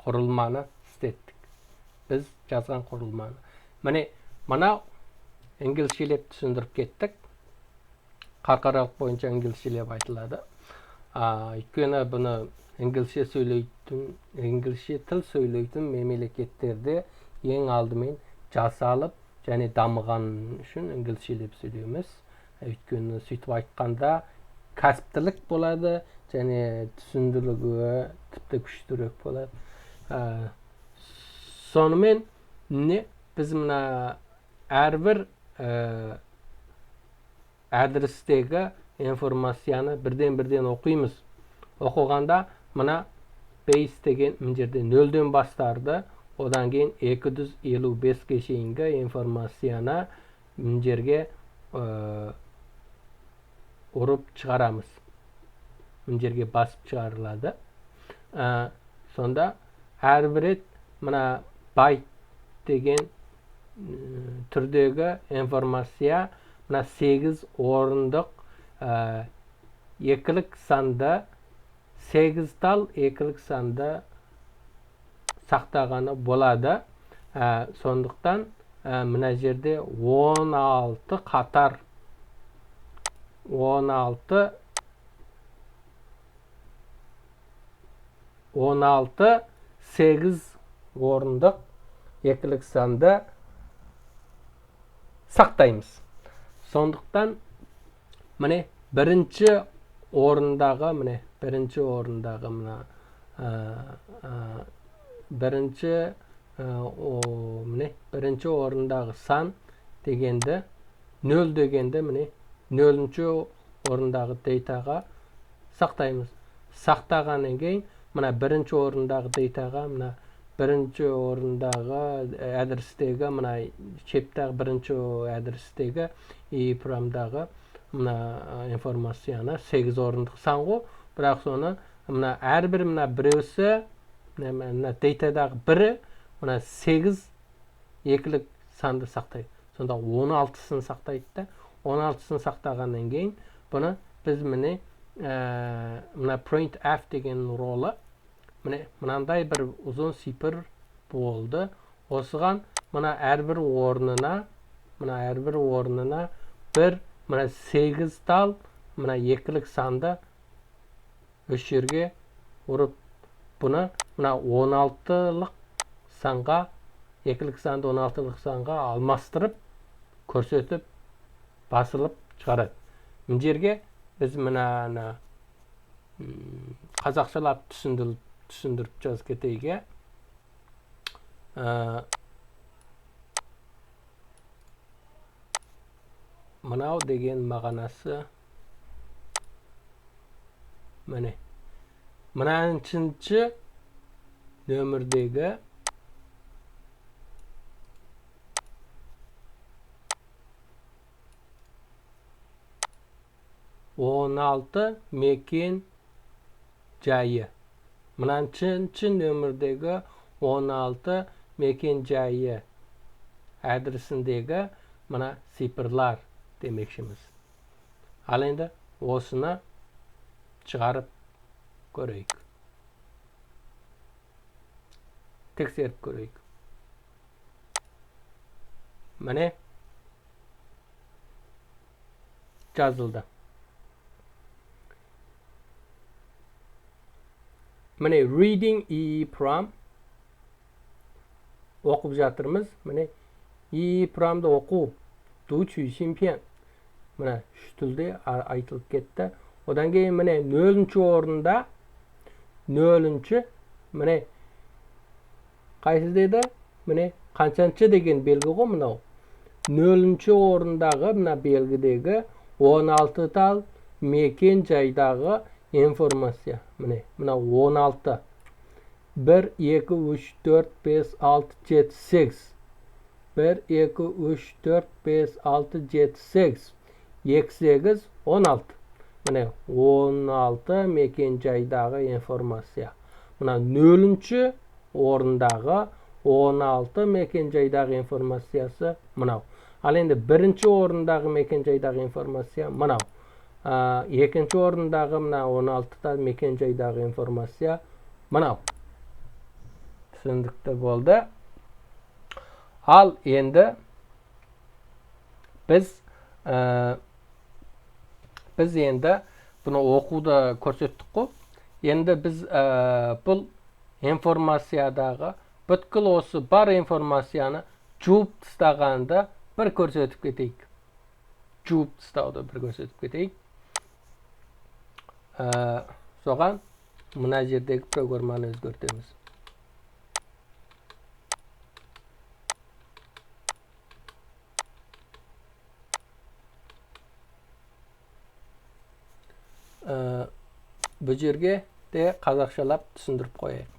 құрылманы істеттік. Біз жазған құрылманы. Міне мына инглишелеп түсіндіріп кеттік. Қарқаралық бойынша инглишелеп айтылады. Өйткені бұны инглишше тіл сөйлейтін мемлекеттерде ең алдымен жасалып және дамыған үшін инглишелеп сөйлейміз. Өйткені сөйтіп айтқанда кәсіптілік болады және түсіндірілуі тіпті күштірек болады. Сонымен біз мына әрбір адрестегі информацияны бірден оқимыз. Оқығанда мына base деген мына жерде 0-ден бастарды, одан кейін 255-ге шейінгі информацияны мына жерге ұрып шығарамыз. Мына жерге басып шығарылады. Сонда әрбір рет мына байт деген түрдегі информация мына 8 орындық екілік санды 8 тал екілік санды сақтағаны болады. Сондықтан мына жерде 16 қатар 16 8 орындық екілік санды сақтаймыз. Сондықтан міне бірінші орындағы мына бірінші орындағы сан дегенді 0 дегенді міне 0-ші орындағы дейтаға сақтаймыз. Сақтағаннан кейін мына бірінші орындағы дейтаға мына бірінші орындағы адрестегі мына чептағы бірінші адрестегі EEPROM-дағы мына информацияны 8 орындық сан ғой, бірақ соны мына әрбір мына біреусі мына дейтадағы бірі мына 8 екілік санды сақтайды. Сонда 16-сын сақтайды да. 16-сын сақтағаннан кейін бұны біз міне мына printf деген ролы мынандай бір ұзын сипыр болды. Осыған мына әрбір орнына бір мына 8 тал мына екілік санды үш жерге ұрып бұны мына 16-лық санға екілік санды 16-лық санға алмастырып көрсетіп басылып шығарады. Мына жерге біз мына қазақшалап түсіндіріп жазып кетейік. Мынау деген мағанасы мынаншыншы нөмірдегі 16 мекен жайы. Мынаншыншы нөмірдегі 16 мекен жайы адресіндегі мына сипырлар демекшіміз. Ал енді осыны шығарып көрейік. Тексеріп көрейік. Міне жазылды. Міне reading EEPROM оқып жатырмыз. Міне EEPROM-ды оқу 读取芯片. Міне үш тілде айтылып кетті. Одан кейін міне 0-ші орында 0-ші міне қайсы деді? Міне қаншаншы деген белгі ғой мынау. 0-ші орындағы мына белгідегі 16 тал мекен жайдағы информация. Міне 16. 1, 2, 3, 4, 5, 6, 7, 8. 1, 2, 3, 4, 5, 6, 7, 8. 2, 8, 16. Міне 16 мекен жайдағы информация. Мына 0-ші орындағы 16 мекен жайдағы информациясы мынау. Ал енді бірінші орындағы мекен жайдағы информация мынау. Екінші орындағы мына 16 мекен жайдағы информация мынау. Түсіндікті болды. Ал енді біз енді бұны оқуды көрсеттік қой. Енді біз бұл информациядағы бүткіл осы бар информацияны жуып тастағанды бір көрсетіп кетейік. Жуып тастауды бір көрсетіп кетейік. Соған мына жердегі программаны өзгертеміз. Бұл жерге де қазақшалап түсіндіріп қояйық.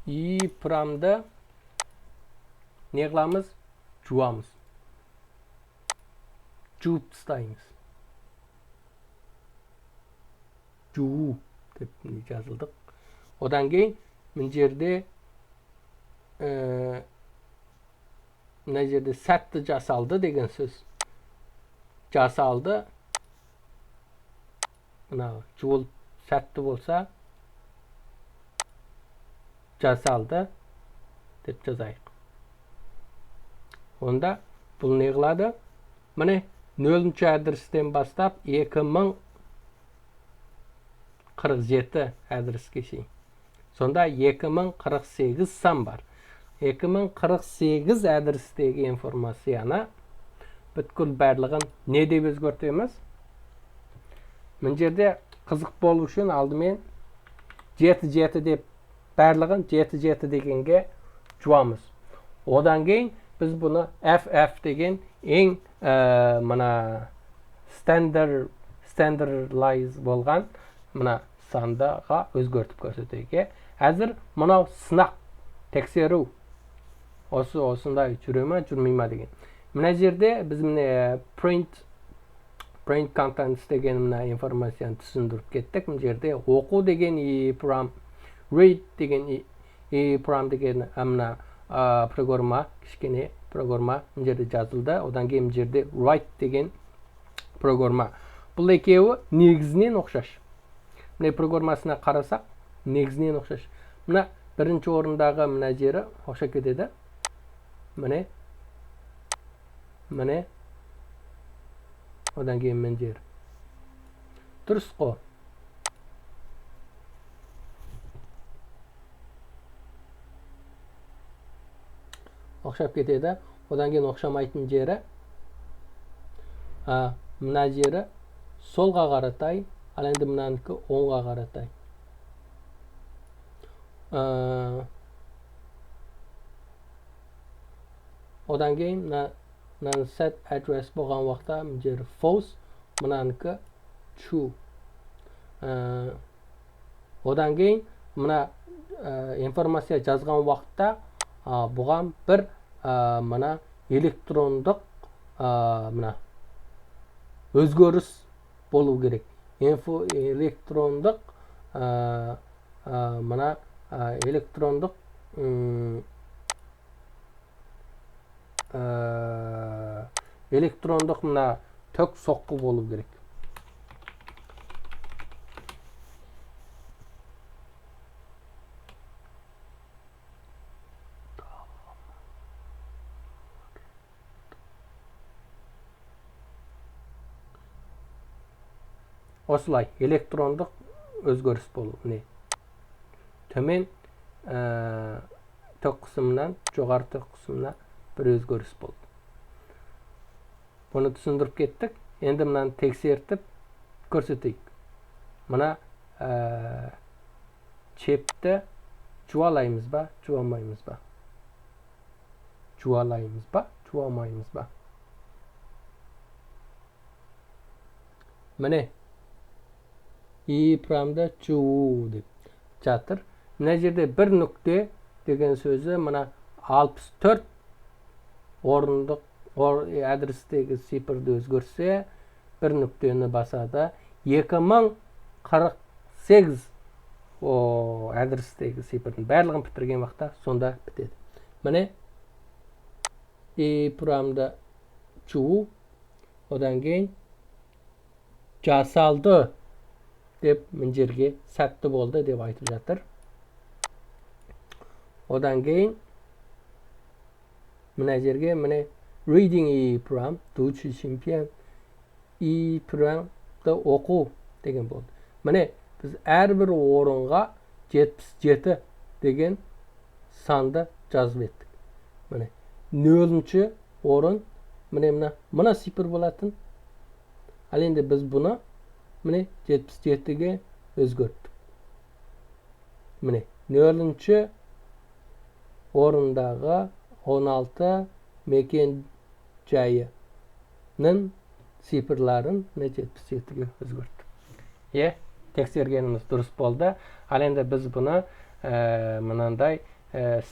EEPROM-ды не қыламыз? Жуамыз. Жуып тастаймыз. Жуу деп жазылдық. Одан кейін мына жерде сәтті жасалды деген сөз. Жасалды. Мына жуылып сәтті болса жасалды деп жазайық. Онда бұл не қылады? Міне 0-ші адрестен бастап 2047 адреске шейін. Сонда 2048 сан бар. 2048 адрестегі информацияны бүткіл барлығын не деп өзгертеміз? Мына жерде қызық болу үшін алдымен 77 деп барлығын 77 дегенге жуамыз. Одан кейін біз бұны FF деген ең мына standardize болған мына сандаға өзгертіп көрсетуге. Әзір мынау сынақ тексеру. Осындай жүре ме, жүрмей ме деген. Мына жерде біз міне print contents деген мына информацияны түсіндіріп кеттік. Мына жерде оқу деген EEPROM, read деген EEPROM деген мына программа, кішкене программа мына жерде жазылды. Одан кейін мына жерде write деген программа. Бұл екеуі негізінен ұқсас. Мына программасына қарасақ, негізінен ұқсас. Мына бірінші орындағы мына жері ұқсап кетеді. Міне. Одан кейін мына жер. Дұрыс қой. Ұқсап кетеді. Одан кейін ұқсамайтын жері. Мына жері солға қаратай, ал енді мынанікі оңға қаратай. Одан кейін мына set address болған уақытта мына жері false, мынанікі true. Одан кейін мына информация жазған уақытта бұған бір мына электрондық мына өзгеріс болу керек. Электрондық мына электрондық мына тök соққы болу керек. Осылай электрондық өзгеріс болу. Төмен тök қысымынан жоғары тök қысымына бір өзгеріс болды. Бұны түсіндіріп кеттік. Енді мынаны тексертіп көрсетейік. Мына чепті жуалаймыз ба, жуамаймыз ба? Жуалаймыз ба, жуамаймыз ба? Міне EEPROM'да жуу деп жатыр. Мына жерде бір нүкте деген сөзі мына 64 орындық адрестегі цифрді өзгерсе, бір нүктені басады. 2048 адрестегі цифрдің барлығын бітірген уақытта сонда бітеді. Міне EEPROM'да жуу, одан кейін жасалды деп мына жерге сәтті болды деп айтып жатыр. Одан кейін мына жерге міне reading EEPROM, дучи чемпион EEPROM'ды оқу деген болды. Міне біз әрбір орынға 77 деген санды жазып еттік. Міне 0-ші орын мына цифр болатын. Ал енді біз бұны міне 77-ге өзгерттік. Міне 0-ші орындағы 16 мекен жайының цифрларын 77-ге өзгерттік. Тексергеніміз дұрыс болды. Ал енді біз бұны мынандай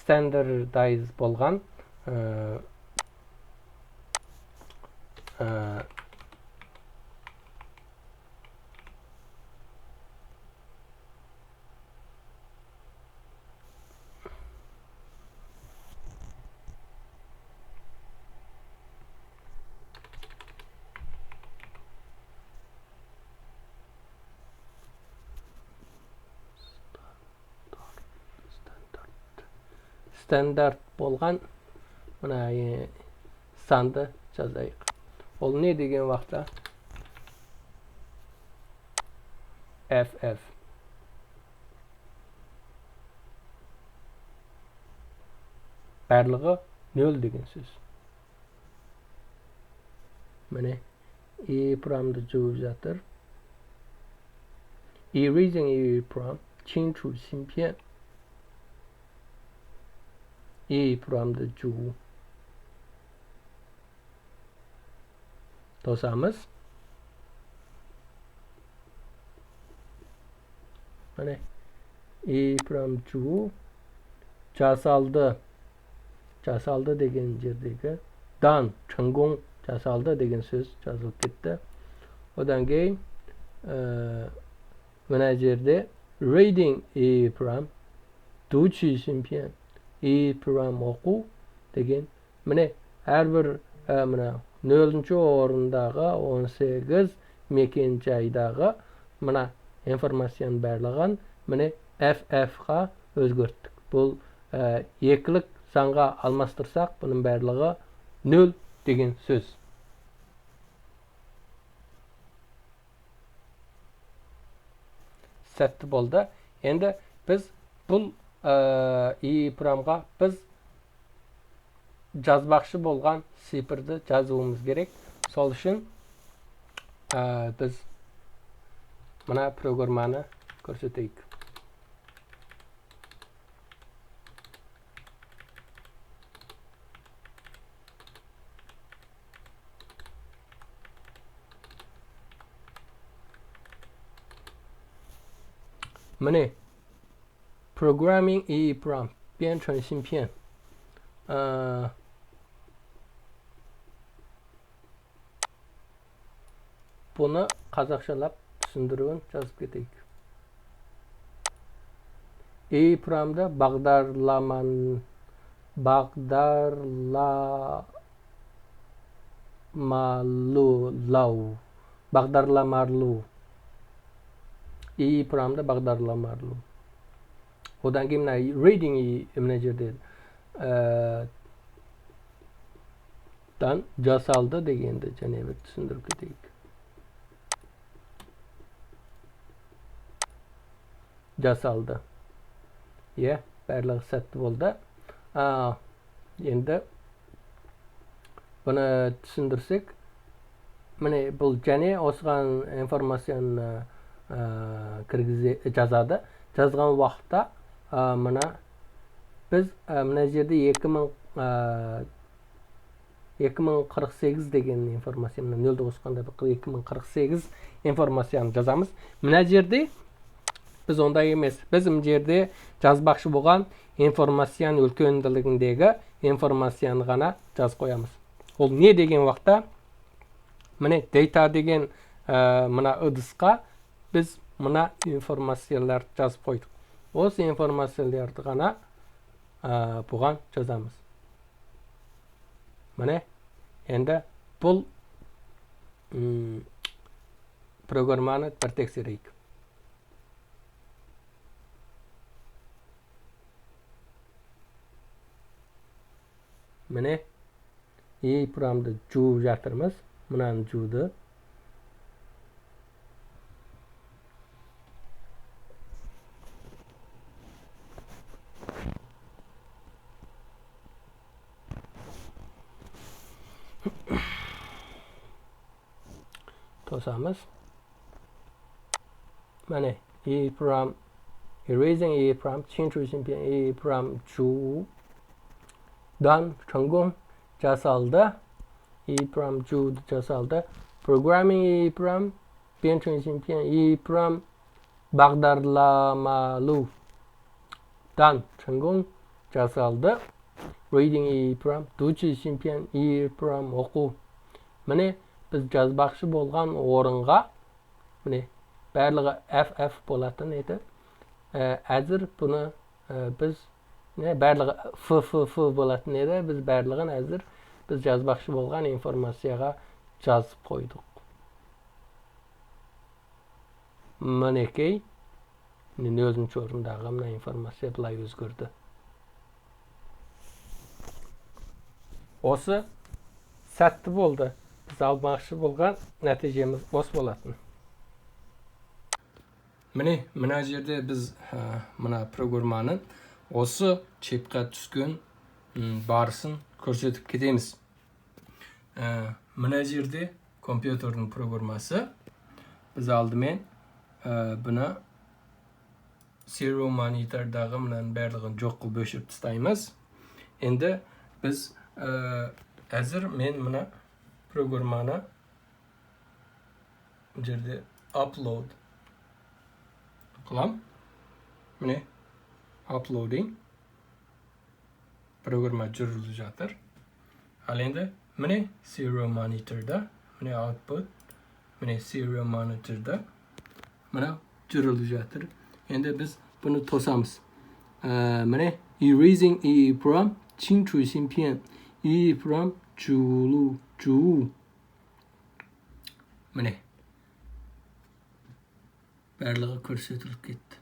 standardize болған стандарт болған мына санды жазайық. Ол не деген уақытта? FF. барлығы 0 деген сөз. Міне, EEPROM-ды жуып жатыр. Erasing EEPROM, 清除芯片. EEPROM-ды жуу. Тосамыз. Міне, EEPROM жуу жасалды. Жасалды деген жердегі done,成功, жасалды деген сөз жазылып кетті. Одан кейін мына жерде reading EEPROM, 读取芯片, EEPROM оқу деген. Міне, әрбір мына 0-ші орындағы 18 мекен жайдағы мына информацияның барлығын міне FF-ға өзгерттік. Бұл екілік санға алмастырсақ, бұның барлығы 0 деген сөз. Сәтті болды. Енді біз бұл EEPROM-ға біз жазбақшы болған цифрді жазуымыз керек. Сол үшін біз мына программаны көрсетейік. Міне, Programming EEPROM, 编程芯片. Бұны қазақшалап түсіндіруін жазып кетейік. EEPROM-ды бағдарламалау. EEPROM-ды бағдарламалау. Одан кейін reading мына жерде жасалды дегенді және бір түсіндіріп кетейік. Жасалды. Барлығы сәтті болды. Енді бұны түсіндірсек, міне бұл және осыған информацияны жазады. Жазған уақытта мына біз мына жерде 2048 деген информация, мына 0-ді қосқанда 2048 информацияны жазамыз. Мына жерде біз ондай емес. Біз мына жерде жазбақшы болған информацияның үлкенділігіндегі информацияны ғана жазып қоямыз. Ол не деген уақытта? Міне data деген мына ыдысқа біз мына информациялар жазып қойдық. Осы информацияларды ғана бұған жазамыз. Міне, енді бұл программаны бір тексерейік. Міне, EEPROM-ды жуып жатырмыз. Мынаны жуды. Тосамыз. Міне, EEPROM, erasing EEPROM, 清除芯片 EEPROM жуу. Done, 成功, жасалды. EEPROM жууды жасалды. Programming EEPROM, 编程芯片 EEPROM бағдарламалау. Done, 成功, жасалды. Reading EEPROM, 读取芯片 EEPROM оқу. Міне, біз жазбақшы болған орынға, міне, барлығы FF болатын еді. Әзір бұны біз барлығы FFF болатын еді. Біз барлығын әзір біз жазбақшы болған информацияға жазып қойдық. Мінекей, 0-ші орындағы мына информация бұлай өзгерді. Осы сәтті болды. Біз алмақшы болған нәтижеміз осы болатын. Міне, мына жерде біз мына программаның осы чипқа түскен барысын көрсетіп кетеміз. Мына жерде компьютердің программасы. Біз алдымен бұны serial monitorдағы мұнан барлығын жоқ қылып өшіріп тастаймыз. Енді біз әзір мен мұна программаны жерде upload қылам. Міне uploading программа жүргізіліп жатыр. Ал енді міне serial monitorда, міне output, міне serial monitorда мына жүргізіліп жатыр. Енді біз бұны тосамыз. міне erasing EEPROM 清除芯片 EEPROM 主 міне барлығы көрсетіліп кетті.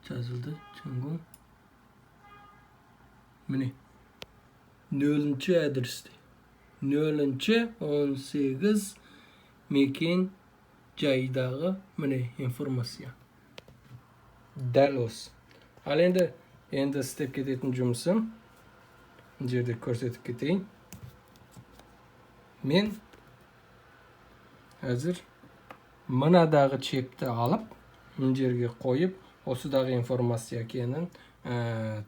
Жазылды. Чоңгон. Міне 0-ші адресте 0-ші 18 мекен жайдағы міне информация. Дәл осы. Ал енді істеп кететін жұмысым жерде көрсетіп кетейін. Мен әзір мынадағы чепті алып, мына жерге қойып, осыдағы информация екенін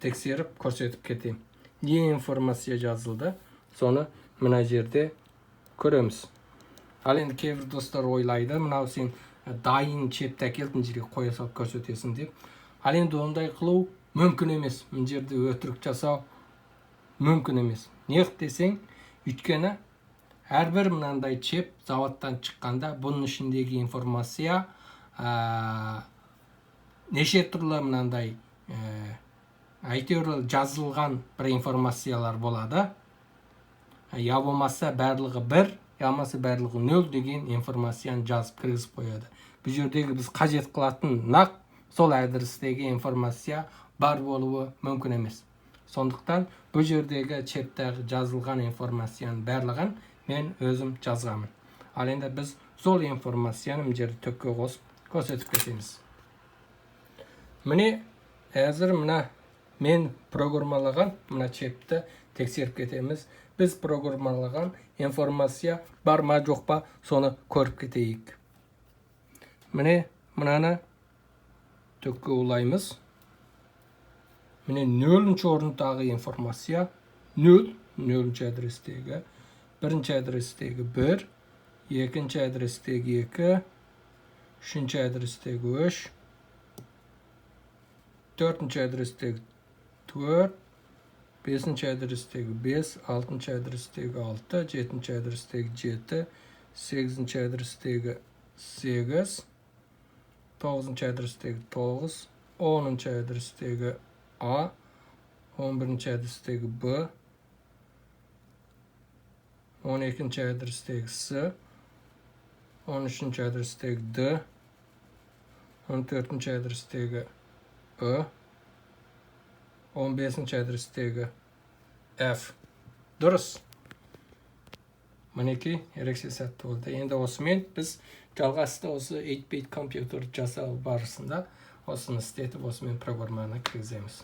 тексеріп көрсетіп кетейін. Не информация жазылды, соны мына жерде көреміз. Ал енді кейбір достар ойлайды, мынау сен дайын чепті әкелдің жерге қоя салып көрсетесің деп. Ал енді ондай қылу мүмкін емес. Мына жерде өтірік жасау мүмкін емес. Неғып десең, өйткені әрбір мынандай чеп заводтан шыққанда бұның ішіндегі информация неше түрлі мынандай әйтеуір жазылған бір информациялар болады. Я болмаса барлығы 1, я болмаса барлығы 0 деген информацияны жазып кіргізіп қояды. Бұл жердегі біз қажет қылатын нақ сол адрестегі информация бар болуы мүмкін емес. Сондықтан бұл жердегі чептегі жазылған информацияның барлығын мен өзім жазғамын. Ал енді біз сол информацияны мына жерде төкке қосып көрсетіп кетеміз. Міне әзір мына мен программалаған мына чепті тексеріп кетеміз. Біз программалаған информация бар ма жоқ па, соны көріп кетейік. Міне мынаны төкке улаймыз. Міне 0-ші орындағы информация 0, 0-ші адрестегі, 1-ші адрестегі 1, 2-ші адрестегі 2, 3-ші адрестегі 3, 4-ші адрестегі 4, 5-ші адрестегі 5, 6-ші адрестегі 6, 7-ші адрестегі 7, 8-ші адрестегі 8, 9-ші адрестегі 9, 10-ші адрестегі A, 11-ші адрестегі B, 12-ші адрестегі C, 13-ші адрестегі D, 14-ші адрестегі E, 15-ші адрестегі F. Дұрыс. Мінекей, ерекше сәтті болды. Енді осымен біз жалғасты осы 8-bit компьютер жасау барысында осыны істетіп, осымен программаны кіргіземіз.